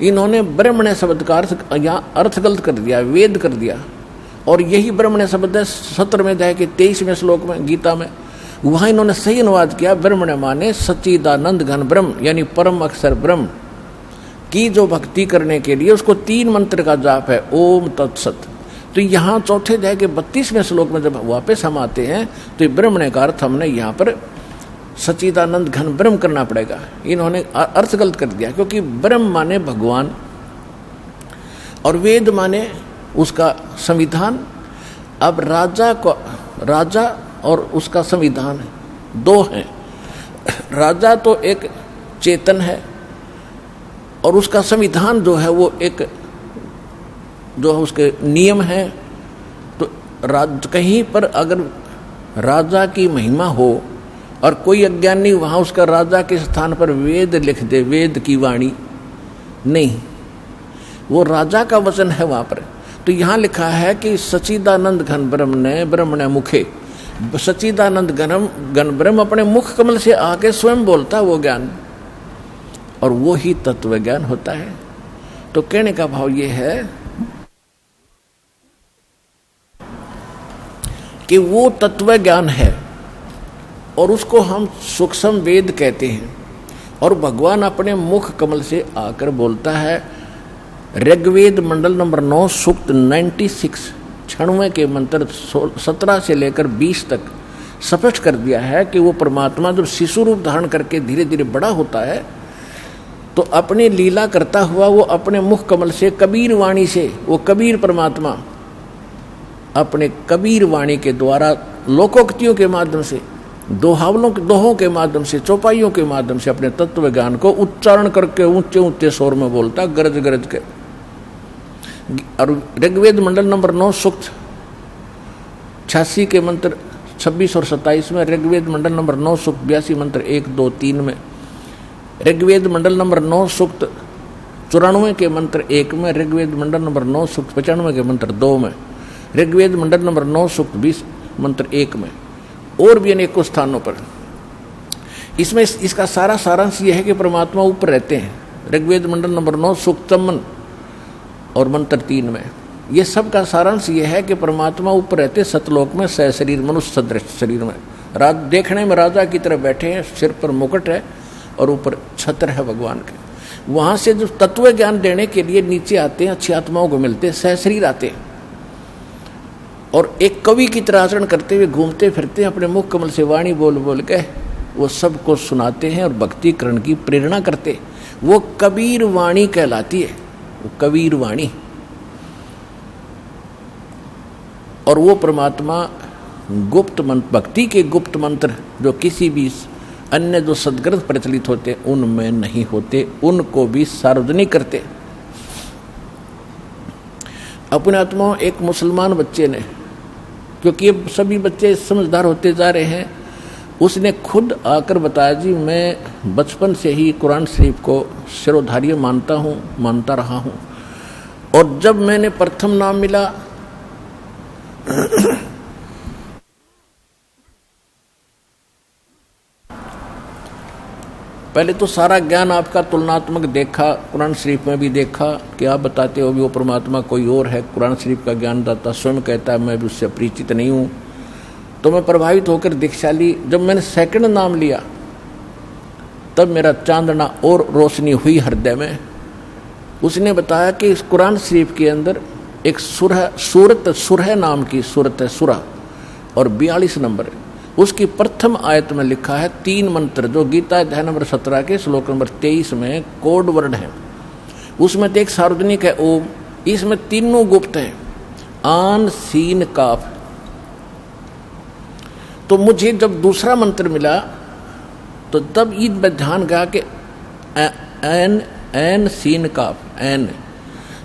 A: इन्होंने ब्रह्मण्य शब्द का अर्थ गलत कर दिया, वेद कर दिया। और यही ब्रह्मण्य शब्द है 17वें अध्याय के 23वें श्लोक में गीता में, वहां इन्होंने सही अनुवाद किया। ब्रह्मण्य माने सच्चिदानंद घन ब्रह्म, यानी परम अक्षर ब्रह्म की जो भक्ति करने के लिए उसको 3 मंत्र का जाप है, ओम तत्सत। तो यहाँ 4 अध्याय के 32वें श्लोक में जब वापस हम आते हैं तो ये ब्रह्मण्य का अर्थ हमने यहाँ पर सच्चिदानंद घन ब्रह्म करना पड़ेगा। इन्होंने अर्थ गलत कर दिया, क्योंकि ब्रह्म माने भगवान और वेद माने उसका संविधान। अब राजा और उसका संविधान 2 हैं। राजा तो एक चेतन है और उसका संविधान जो है वो एक जो उसके नियम है। तो कहीं पर अगर राजा की महिमा हो और कोई अज्ञानी वहाँ उसका राजा के स्थान पर वेद लिख दे, वेद की वाणी नहीं, वो राजा का वचन है वहाँ पर। तो यहाँ लिखा है कि सच्चिदानंद घन ब्रह्म ने ब्रह्मण्य मुखे, सच्चिदानंद घन ब्रह्म अपने मुख कमल से आके स्वयं बोलता वो ज्ञान, और वो ही तत्व ज्ञान होता है। तो कहने का भाव ये है कि वो तत्व ज्ञान है और उसको हम सूक्ष्म वेद कहते हैं, और भगवान अपने मुख कमल से आकर बोलता है। ऋग्वेद मंडल नंबर 9 सूक्त 96 96 के मंत्र 17 से लेकर 20 तक स्पष्ट कर दिया है कि वो परमात्मा जब शिशु रूप धारण करके धीरे धीरे बड़ा होता है तो अपनी लीला करता हुआ वो अपने मुख कमल से कबीर वाणी से, वो कबीर परमात्मा अपने कबीर वाणी के द्वारा लोकोक्तियों के माध्यम से, दोहों के माध्यम से, चौपाइयों के माध्यम से अपने तत्व ज्ञान को उच्चारण करके ऊंचे ऊंचे स्वर में बोलता, गरज गरज के। और ऋग्वेद मंडल नंबर 9 सूक्त 86 के मंत्र 26 और 27 में, ऋग्वेद मंडल नंबर 9 सूक्त 82 मंत्र 1, 2, 3 में, ऋग्वेद मंडल नंबर 9 सूक्त 94 के मंत्र 1 में, ऋग्वेद मंडल नंबर 9 सूक्त 95 के मंत्र 2 में, ऋग्वेद मंडल नंबर 9 सूक्त 20 मंत्र 1 में, और भी अनेकों स्थानों पर। इसमें इसका सारा सारांश यह है कि परमात्मा ऊपर रहते हैं। ऋग्वेद मंडल नंबर 9 सूक्त 54 और मंत्र 3 में ये सब का सारांश यह है कि परमात्मा ऊपर रहते सतलोक में, सह शरीर मनुष्य सदृश शरीर में, देखने में राजा की तरह बैठे हैं, सिर पर मुकुट है और ऊपर छत्र है भगवान के। वहां से जो तत्व ज्ञान देने के लिए नीचे आते हैं, अच्छी आत्माओं को मिलते हैं, सह शरीर आते हैं और एक कवि की तरह आचरण करते हुए घूमते फिरते हैं, अपने मुख कमल से वाणी बोल बोल के वो सबको सुनाते हैं और भक्तिकरण की प्रेरणा करते। वो कबीर वाणी कहलाती है, वो कबीर वाणी। और वो परमात्मा गुप्त मंत्र, भक्ति के गुप्त मंत्र जो किसी भी अन्य जो सदग्रंथ प्रचलित होते उनमें नहीं होते, उनको भी सार्वजनिक करते। अपने आत्मा एक मुसलमान बच्चे ने, क्योंकि ये सभी बच्चे समझदार होते जा रहे हैं, उसने खुद आकर बताया, जी मैं बचपन से ही कुरान शरीफ को सिरोधार्य मानता रहा हूँ, और जब मैंने प्रथम नाम मिला पहले तो सारा ज्ञान आपका तुलनात्मक देखा, कुरान शरीफ में भी देखा कि आप बताते हो भी वो परमात्मा कोई और है, कुरान शरीफ का ज्ञान दाता स्वयं कहता है मैं भी उससे परिचित नहीं हूँ। तो मैं प्रभावित होकर दीक्षा ली। जब मैंने सेकंड नाम लिया तब मेरा चांदना और रोशनी हुई हृदय में। उसने बताया कि इस कुरान शरीफ के अंदर एक सुरह नाम की सूरत है, सुरा, और 42 नंबर है। उसकी प्रथम आयत में लिखा है 3 मंत्र जो गीता अध्याय नंबर 17 के श्लोक नंबर 23 में कोड वर्ड है। उसमें तो एक सार्वजनिक है ओम, इसमें तीनों गुप्त हैं, आन सीन काफ। तो मुझे जब दूसरा मंत्र मिला तो तब ईद में ध्यान गया कि एन सीन काफ, एन,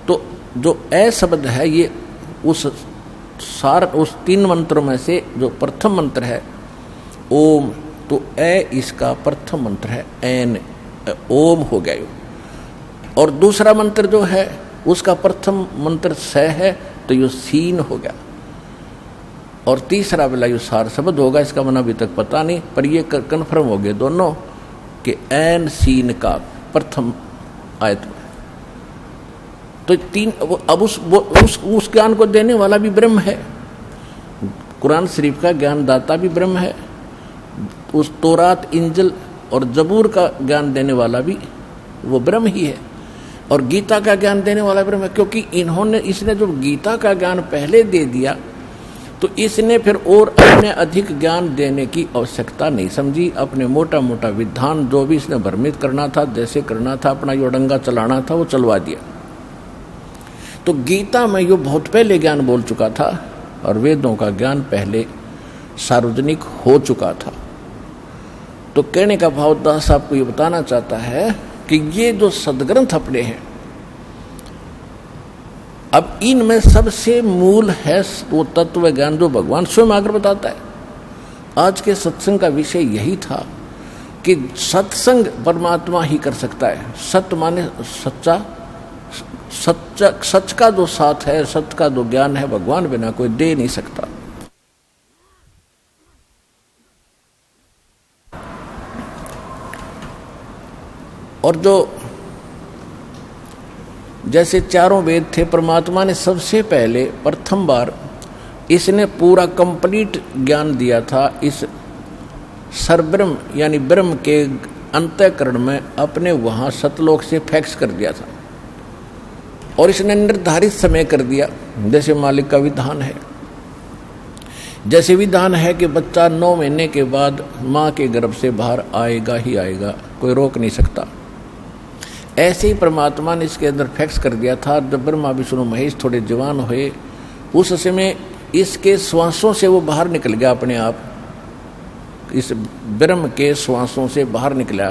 A: तो जो ए शब्द है ये उस 3 मंत्रों में से जो प्रथम मंत्र है ओम, तो ए इसका प्रथम मंत्र है, एन ओम हो गया यो। और दूसरा मंत्र जो है उसका प्रथम मंत्र स है, तो यो सीन हो गया। और तीसरा विलायु सार शब्द होगा, इसका मन अभी तक पता नहीं, पर ये कन्फर्म हो गए दोनों कि ऐन सीन का प्रथम आयत में। तो तीन, अब उस ज्ञान को देने वाला भी ब्रह्म है, कुरान शरीफ का ज्ञान दाता भी ब्रह्म है, उस तौरात इंजिल और जबूर का ज्ञान देने वाला भी वो ब्रह्म ही है, और गीता का ज्ञान देने वाला ब्रह्म है। क्योंकि इसने जो गीता का ज्ञान पहले दे दिया, तो इसने फिर और अन्य अधिक ज्ञान देने की आवश्यकता नहीं समझी। अपने मोटा मोटा विधान जो भी इसने भ्रमित करना था, जैसे करना था, अपना यो डंगा चलाना था, वो चलवा दिया। तो गीता में यो बहुत पहले ज्ञान बोल चुका था, और वेदों का ज्ञान पहले सार्वजनिक हो चुका था। तो कहने का भाव दास आपको ये बताना चाहता है कि ये जो सदग्रंथ अपने हैं, अब इनमें सबसे मूल है वो तत्व ज्ञान जो भगवान स्वयं आकर बताता है। आज के सत्संग का विषय यही था कि सत्संग परमात्मा ही कर सकता है। सत्य माने सच्चा, सच का जो साथ है, सत्य का जो ज्ञान है, भगवान बिना कोई दे नहीं सकता। और जो जैसे चारों वेद थे, परमात्मा ने सबसे पहले प्रथम बार इसने पूरा कंप्लीट ज्ञान दिया था इस सरब्रह्म यानी ब्रह्म के अंतःकरण में, अपने वहाँ सतलोक से फैक्स कर दिया था, और इसने निर्धारित समय कर दिया। जैसे मालिक का विधान है, जैसे विधान है कि बच्चा 9 महीने के बाद माँ के गर्भ से बाहर आएगा ही आएगा, कोई रोक नहीं सकता। ऐसे ही परमात्मा ने इसके अंदर फैक्स कर दिया था। जब ब्रह्मा विष्णु महेश थोड़े जवान हुए, उस समय इसके श्वासों से वो बाहर निकल गया, अपने आप इस ब्रह्म के श्वासों से बाहर निकला।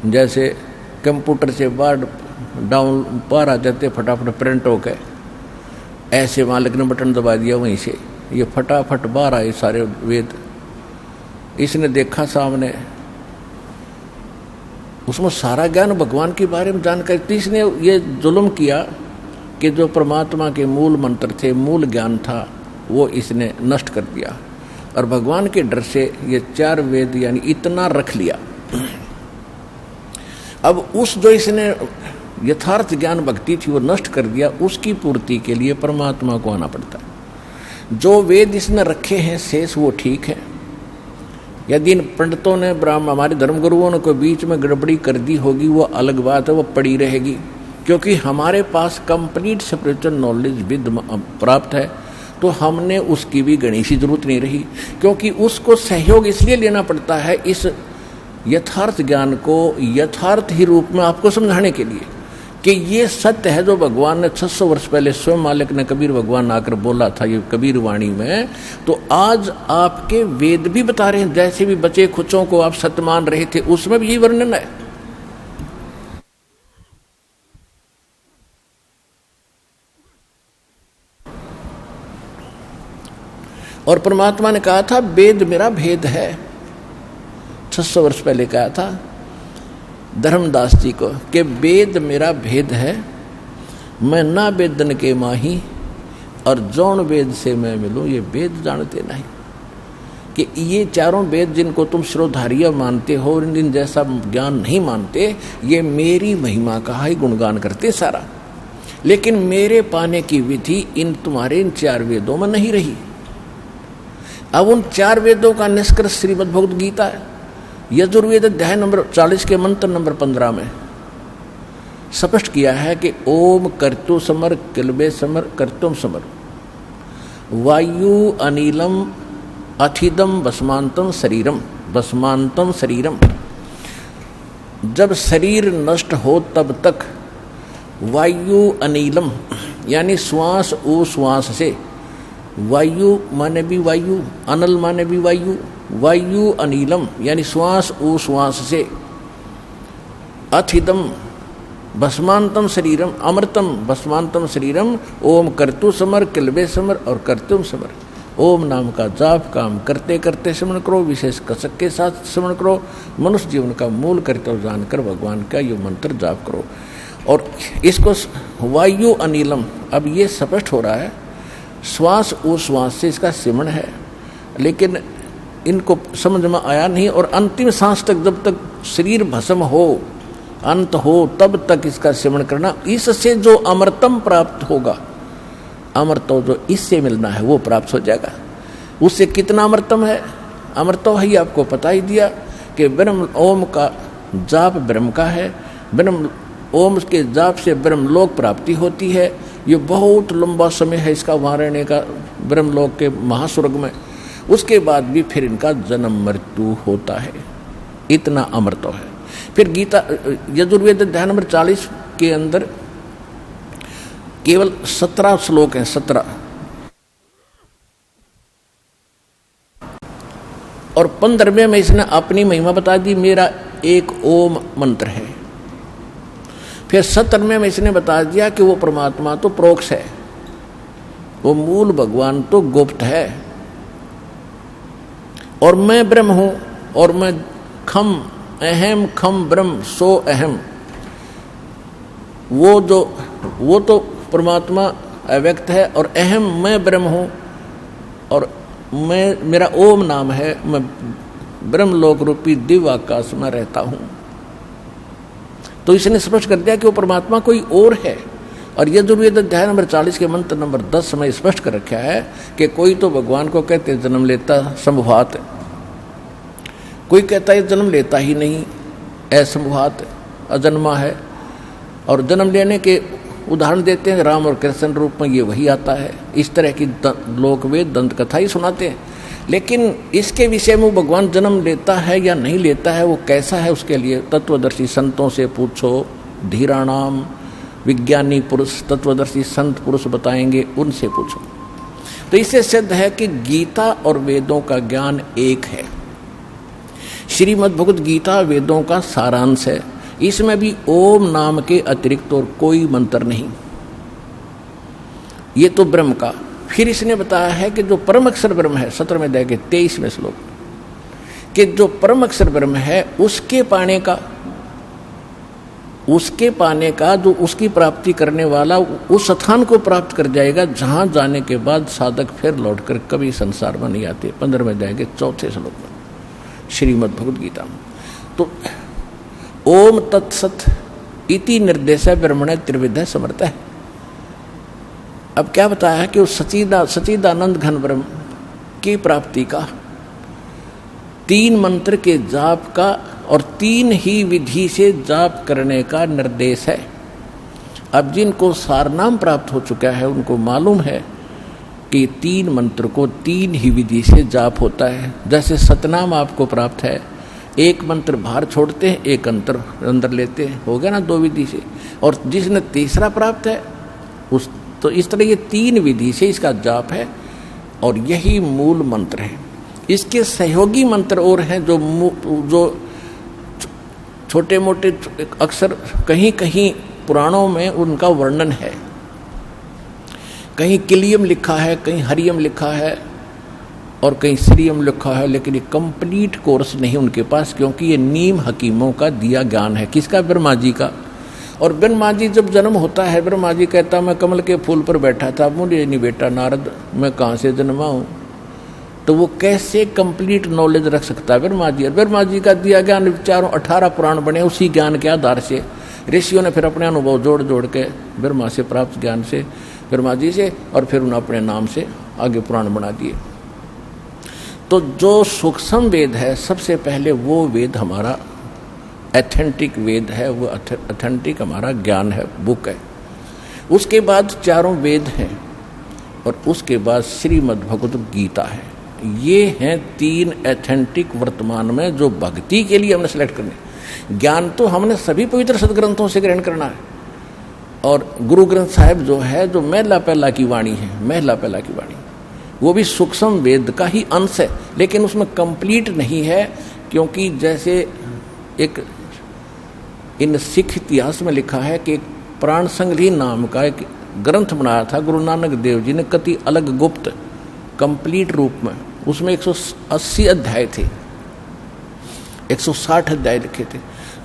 A: जैसे कंप्यूटर से बाहर डाउन बाहर आ जाते फटाफट प्रिंट हो गए, ऐसे मालिक ने बटन दबा दिया, वहीं से ये फटाफट बाहर आए सारे वेद। इसने देखा सामने, उसमें सारा ज्ञान भगवान के बारे में जानकर इसने ये जुल्म किया कि जो परमात्मा के मूल मंत्र थे, मूल ज्ञान था, वो इसने नष्ट कर दिया, और भगवान के डर से ये 4 वेद यानी इतना रख लिया। अब उस जो इसने यथार्थ ज्ञान भक्ति थी वो नष्ट कर दिया, उसकी पूर्ति के लिए परमात्मा को आना पड़ता है। जो वेद इसने रखे हैं शेष वो ठीक है। यदि इन पंडितों ने हमारे धर्मगुरुओं ने कोई बीच में गड़बड़ी कर दी होगी, वो अलग बात है, वो पड़ी रहेगी। क्योंकि हमारे पास कंप्लीट स्पिरिचुअल नॉलेज विद प्राप्त है, तो हमने उसकी भी गणेश की जरूरत नहीं रही। क्योंकि उसको सहयोग इसलिए लेना पड़ता है इस यथार्थ ज्ञान को यथार्थ ही रूप में आपको समझाने के लिए कि ये सत्य है जो भगवान ने 600 वर्ष पहले स्वयं मालिक ने कबीर भगवान आकर बोला था ये कबीर वाणी में। तो आज आपके वेद भी बता रहे हैं, जैसे भी बचे खुचों को आप सत्य मान रहे थे, उसमें भी यही वर्णन है। और परमात्मा ने कहा था वेद मेरा भेद है, 600 वर्ष पहले कहा था धर्मदास जी को कि वेद मेरा भेद है, मैं ना वेदन के माही, और जौन वेद से मैं मिलूं ये वेद जानते नहीं। कि ये चारों वेद जिनको तुम श्रोधार्य मानते हो और इन जैसा ज्ञान नहीं मानते, ये मेरी महिमा का ही गुणगान करते सारा, लेकिन मेरे पाने की विधि इन तुम्हारे इन 4 वेदों में नहीं रही। अब उन 4 वेदों का निष्कर्ष श्रीमद् भगवद गीता है। यजुर्वेद अध्याय नंबर 40 के मंत्र नंबर 15 में स्पष्ट किया है कि ओम कर्तु समर किलबे समर कर्तुम समर वायु अनिलम अथिदम भस्मांतम शरीरम भस्मांतम शरीरम। जब शरीर नष्ट हो तब तक वायु अनिलम यानी श्वास उश्वास से, वायु माने भी वायु, अनल माने भी वायु, वायु अनिलम यानी श्वास उश्वास से, अथिदम भस्मांतम शरीरम अमृतम भस्मांतम शरीरम, ओम कर्तु समर किलबे समर और कर्तुम समर। ओम नाम का जाप काम करते करते स्मरण करो, विशेष कसक के साथ स्मरण करो, मनुष्य जीवन का मूल कर्तव्य जानकर भगवान का ये मंत्र जाप करो। और इसको वायु अनिलम, अब ये स्पष्ट हो रहा है श्वास उश्वास से इसका सिमरण है, लेकिन इनको समझ में आया नहीं। और अंतिम सांस तक, जब तक शरीर भस्म हो, अंत हो, तब तक इसका सिमरण करना। इससे जो अमृतम प्राप्त होगा, अमृतो जो इससे मिलना है वो प्राप्त हो जाएगा। उससे कितना अमृतम है? अमृतो ही आपको पता ही दिया कि ब्रह्म ओम का जाप ब्रह्म का है, ब्रह्म ओम के जाप से ब्रह्मलोक प्राप्ति होती है। ये बहुत लंबा समय है इसका वहाँ रहने का ब्रह्मलोक के महास्वर्ग में। उसके बाद भी फिर इनका जन्म मृत्यु होता है, इतना अमृतो है। फिर गीता यजुर्वेद अध्याय नंबर 40 के अंदर केवल 17 श्लोक हैं, 17, और 15वें में इसने अपनी महिमा बता दी, मेरा एक ओम मंत्र है। फिर 17वें में इसने बता दिया कि वो परमात्मा तो प्रोक्ष है, वो मूल भगवान तो गुप्त है, और मैं ब्रह्म हूं, और मैं खम अहम खम ब्रह्म सो अहम। वो तो परमात्मा अव्यक्त है, और अहम मैं ब्रह्म हूं, और मेरा ओम नाम है, मैं ब्रह्मलोक रूपी दिव्य आकाश में रहता हूं। तो इसने स्पष्ट कर दिया कि वो परमात्मा कोई और है। और यजुर्वेद अध्याय नंबर 40 के मंत्र नंबर 10 में स्पष्ट कर रखा है कि कोई तो भगवान को कहते जन्म लेता संभवात, कोई कहता है जन्म लेता ही नहीं, असंभवात अजन्मा है। और जन्म लेने के उदाहरण देते हैं, राम और कृष्ण रूप में ये वही आता है। इस तरह की लोकवेद दंत कथा ही सुनाते हैं। लेकिन इसके विषय में भगवान जन्म लेता है या नहीं लेता है, वो कैसा है, उसके लिए तत्वदर्शी संतों से पूछो, धीराणाम, विज्ञानी पुरुष तत्वदर्शी संत पुरुष बताएंगे, उनसे पूछो। तो इससे सिद्ध है कि गीता और वेदों का ज्ञान एक है। श्रीमद् भगवद गीता वेदों का सारांश है। इसमें भी ओम नाम के अतिरिक्त और कोई मंत्र नहीं। ये तो ब्रह्म का। फिर इसने बताया है कि जो परम अक्षर ब्रह्म है, 17वें अध्याय के 23वें श्लोक, कि जो परम अक्षर ब्रह्म है उसके पाने का जो उसकी प्राप्ति करने वाला उस स्थान को प्राप्त कर जाएगा जहां जाने के बाद साधक फिर लौटकर कभी संसार में नहीं आते। 15वें अध्याय के 4थे श्लोक में श्रीमद् भगवद गीता में। तो ओम तत्सत इति निर्देश ब्रह्मणे त्रिविध समर्थ है। अब क्या बताया है कि उस सच्चिदानंद घन ब्रह्म की प्राप्ति का 3 मंत्र के जाप का और 3 ही विधि से जाप करने का निर्देश है। अब जिनको सारनाम प्राप्त हो चुका है उनको मालूम है कि 3 मंत्र को 3 ही विधि से जाप होता है। जैसे सतनाम आपको प्राप्त है, एक मंत्र बाहर छोड़ते हैं, एक अंदर लेते हैं, हो गया ना 2 विधि से। और जिसने तीसरा प्राप्त है उस, तो इस तरह ये 3 विधि से इसका जाप है, और यही मूल मंत्र है। इसके सहयोगी मंत्र और हैं जो छोटे मोटे अक्सर कहीं कहीं पुराणों में उनका वर्णन है। कहीं किलियम लिखा है, कहीं हरियम लिखा है, और कहीं श्रीयम लिखा है, लेकिन ये कंप्लीट कोर्स नहीं उनके पास, क्योंकि ये नीम हकीमों का दिया ज्ञान है। किसका? ब्रह्मा जी का। और ब्रह्मा जी जब जन्म होता है, ब्रह्मा जी कहता मैं कमल के फूल पर बैठा था, मुझे नहीं बेटा नारद मैं कहाँ से जन्मा हूँ। तो वो कैसे कंप्लीट नॉलेज रख सकता है ब्रह्मा जी? ब्रह्मा जी का दिया ज्ञान, चारों 18 पुराण बने उसी ज्ञान के आधार से। ऋषियों ने फिर अपने अनुभव जोड़ जोड़ के ब्रह्मा से प्राप्त ज्ञान से, ब्रह्मा जी से, और फिर उन्होंने अपने नाम से आगे पुराण बना दिए। तो जो सूक्ष्म वेद है, सबसे पहले वो वेद हमारा एथेंटिक वेद है, वो एथेंटिक हमारा ज्ञान है, बुक है। उसके बाद 4 वेद हैं, और उसके बाद श्रीमद् भगवद गीता है। ये हैं 3 एथेंटिक वर्तमान में जो भक्ति के लिए हमने सेलेक्ट करने। ज्ञान तो हमने सभी पवित्र सदग्रंथों से ग्रहण करना है, और गुरु ग्रंथ साहिब जो है, जो महला पहला की वाणी है, महला पहला की वाणी, वो भी सूक्ष्म वेद का ही अंश है, लेकिन उसमें कंप्लीट नहीं है। क्योंकि जैसे एक इन सिख इतिहास में लिखा है कि एक प्राण संग्रही नाम का एक ग्रंथ बनाया था गुरु नानक देव जी ने, कति अलग गुप्त कंप्लीट रूप में। उसमें 180 अध्याय थे, 160 अध्याय लिखे थे।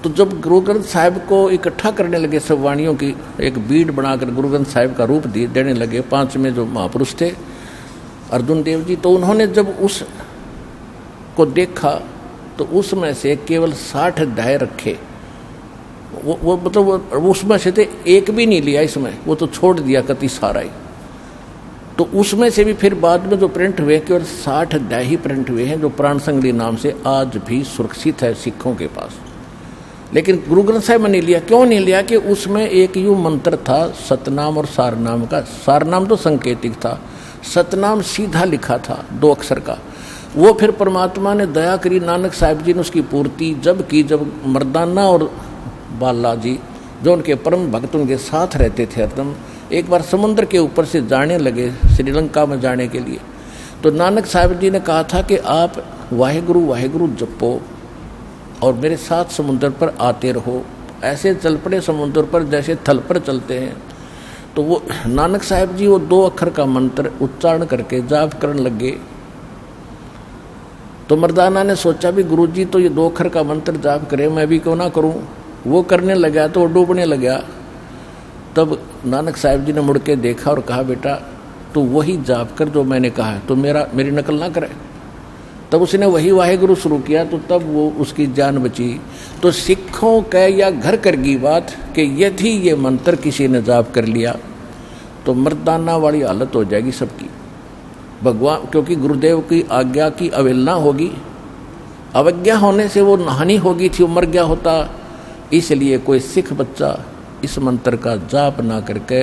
A: तो जब गुरु ग्रंथ साहिब को इकट्ठा करने लगे सब वाणियों की एक बीड बनाकर गुरु ग्रंथ साहिब का रूप देने लगे, 5 में जो महापुरुष थे अर्जुन देव जी, तो उन्होंने जब उस को देखा तो उसमें से केवल 60 अध्याय रखे। वो मतलब उसमें से थे एक भी नहीं लिया इसमें, वो तो छोड़ दिया कति सारा ही। तो उसमें से भी फिर बाद में जो प्रिंट हुए केवल 60 अध्याय ही प्रिंट हुए हैं, जो प्राण संगली नाम से आज भी सुरक्षित है सिखों के पास। लेकिन गुरु ग्रंथ साहिब में नहीं लिया। क्यों नहीं लिया? कि उसमें एक यूं मंत्र था सतनाम और सारनाम का। सारनाम तो संकेतिक था, सतनाम सीधा लिखा था 2 अक्षर का। वो फिर परमात्मा ने दया करी, नानक साहिब जी ने उसकी पूर्ति जब की, जब मर्दाना और बाला जी जो उनके परम भक्त उनके साथ रहते थे हरदम, एक बार समुद्र के ऊपर से जाने लगे श्रीलंका में जाने के लिए, तो नानक साहिब जी ने कहा था कि आप वाहेगुरु वाहेगुरु जपो और मेरे साथ समुद्र पर आते रहो। ऐसे चल पड़े समुद्र पर जैसे थल पर चलते हैं। तो वो नानक साहिब जी वो 2 अक्षर का मंत्र उच्चारण करके जाप करने लगे। तो मर्दाना ने सोचा भी गुरुजी तो ये 2 अक्षर का मंत्र जाप करे, मैं भी क्यों ना करूं। वो करने लगा तो वो डूबने लगा। तब नानक साहिब जी ने मुड़ के देखा और कहा, बेटा तो वही जाप कर जो मैंने कहा है, तो मेरी नकल ना करे। तब उसने वही वाहेगुरु शुरू किया, तो तब वो उसकी जान बची। तो सिखों के या घर कर की बात कि यदि ये मंत्र किसी ने जाप कर लिया तो मर्दाना वाली हालत हो जाएगी सबकी भगवान, क्योंकि गुरुदेव की आज्ञा की अवहेलना होगी। अवज्ञा होने से वो हानि होगी थी, वो मर गया होता। इसलिए कोई सिख बच्चा इस मंत्र का जाप ना करके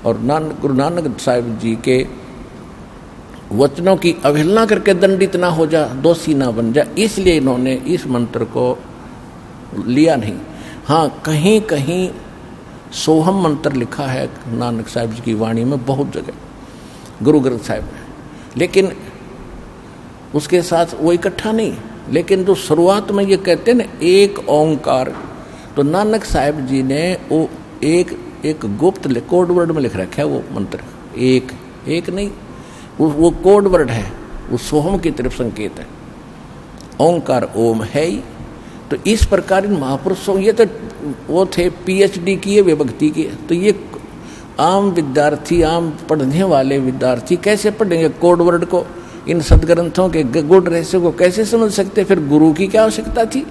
A: और गुरु नानक साहिब जी के वचनों की अवहेलना करके दंडित ना हो जा, दोषी ना बन जा, इसलिए इन्होंने इस मंत्र को लिया नहीं। हाँ, कहीं कहीं सोहम मंत्र लिखा है नानक साहिब जी की वाणी में बहुत जगह गुरु ग्रंथ साहिब में, लेकिन उसके साथ वो इकट्ठा नहीं। लेकिन जो शुरुआत में ये कहते हैं ना एक ओंकार, तो नानक साहिब जी ने वो एक गुप्त कोड वर्ड में लिख रखा है वो मंत्र। एक नहीं, वो कोड वर्ड है, वो सोहम की तरफ संकेत है। ओंकार ओम है ही। तो इस प्रकार इन महापुरुषों, ये तो वो थे PhD किए वे भक्ति किए, तो ये आम विद्यार्थी, आम पढ़ने वाले विद्यार्थी कैसे पढ़ेंगे कोड वर्ड को? इन सदग्रंथों के गुण रहस्य को कैसे समझ सकते? फिर गुरु की क्या आवश्यकता थी?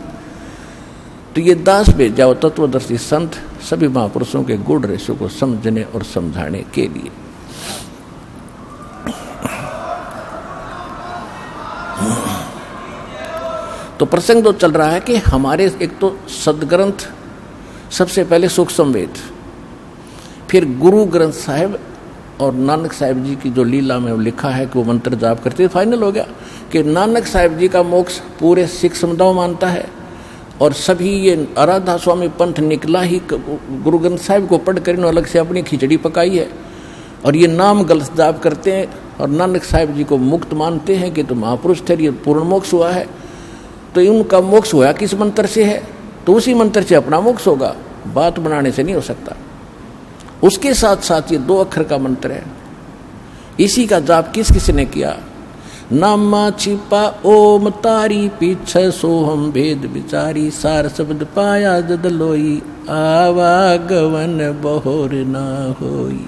A: तो ये दास भेजा तत्वदर्शी संत सभी महापुरुषों के गुण रहस्य को समझने और समझाने के लिए। तो प्रसंग तो चल रहा है कि हमारे एक तो सदग्रंथ सबसे पहले सुख संवेद, फिर गुरु ग्रंथ साहिब और नानक साहिब जी की जो लीला में लिखा है कि वो मंत्र जाप करते, फाइनल हो गया कि नानक साहिब जी का मोक्ष पूरे सिख समुदाय मानता है। और सभी ये आराधा स्वामी पंथ निकला ही गुरु ग्रंथ साहिब को पढ़कर इन्होंने अलग से अपनी खिचड़ी पकाई है। और ये नाम गलत जाप करते हैं और नानक साहिब जी को मुक्त मानते हैं कि तो महापुरुष थे, ये पूर्ण मोक्ष हुआ है। तो इनका मोक्ष हुआ किस मंत्र से है? तो उसी मंत्र से अपना मोक्ष होगा, बात बनाने से नहीं हो सकता। उसके साथ साथ ये 2 अक्षर का मंत्र है, इसी का जाप किस किस ने किया? नामा छिपा ओम तारी पीछे सोहम भेद विचारी, सार शब्द पाया जद लोई, आवागवन बहोर ना होई।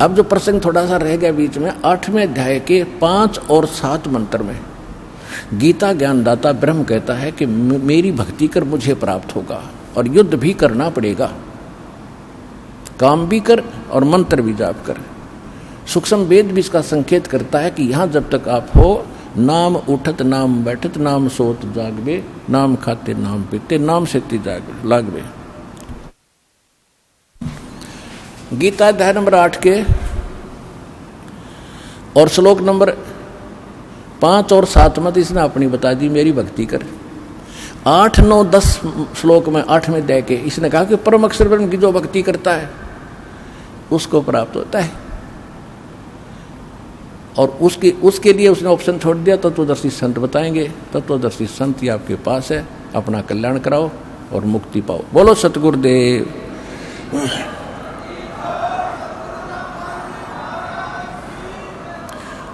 A: अब जो प्रसंग थोड़ा सा रह गया बीच में, 8वें अध्याय के 5 और 7 मंत्र में गीता ज्ञानदाता ब्रह्म कहता है कि मेरी भक्ति कर मुझे प्राप्त होगा और युद्ध भी करना पड़ेगा, काम भी कर और मंत्र भी जाप कर। सूक्ष्म वेद भी इसका संकेत करता है कि यहाँ जब तक आप हो, नाम उठत नाम बैठत नाम सोत जागबे, नाम खाते नाम पीते नाम सेती लागबे। गीता अध्याय नंबर 8 के और श्लोक नंबर 5 और 7 मत इसने अपनी बता दी, मेरी भक्ति कर। 8, 9, 10 श्लोक में 8वें अध्याय के इसने कहा कि परम अक्षर ब्रह्म की जो भक्ति करता है उसको प्राप्त होता है। और उसके लिए उसने ऑप्शन छोड़ दिया, तत्वदर्शी संत बताएंगे। तत्वदर्शी संत ही आपके पास है, अपना कल्याण कराओ और मुक्ति पाओ। बोलो सतगुरुदेव।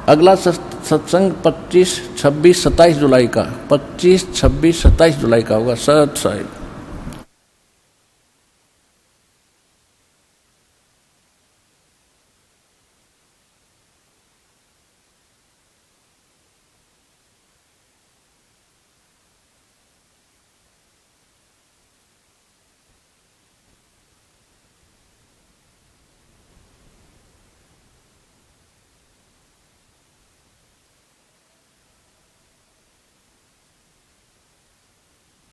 A: अगला सत्संग 25, 26, 27 जुलाई का 25, 26, 27 जुलाई का होगा सत साहिब।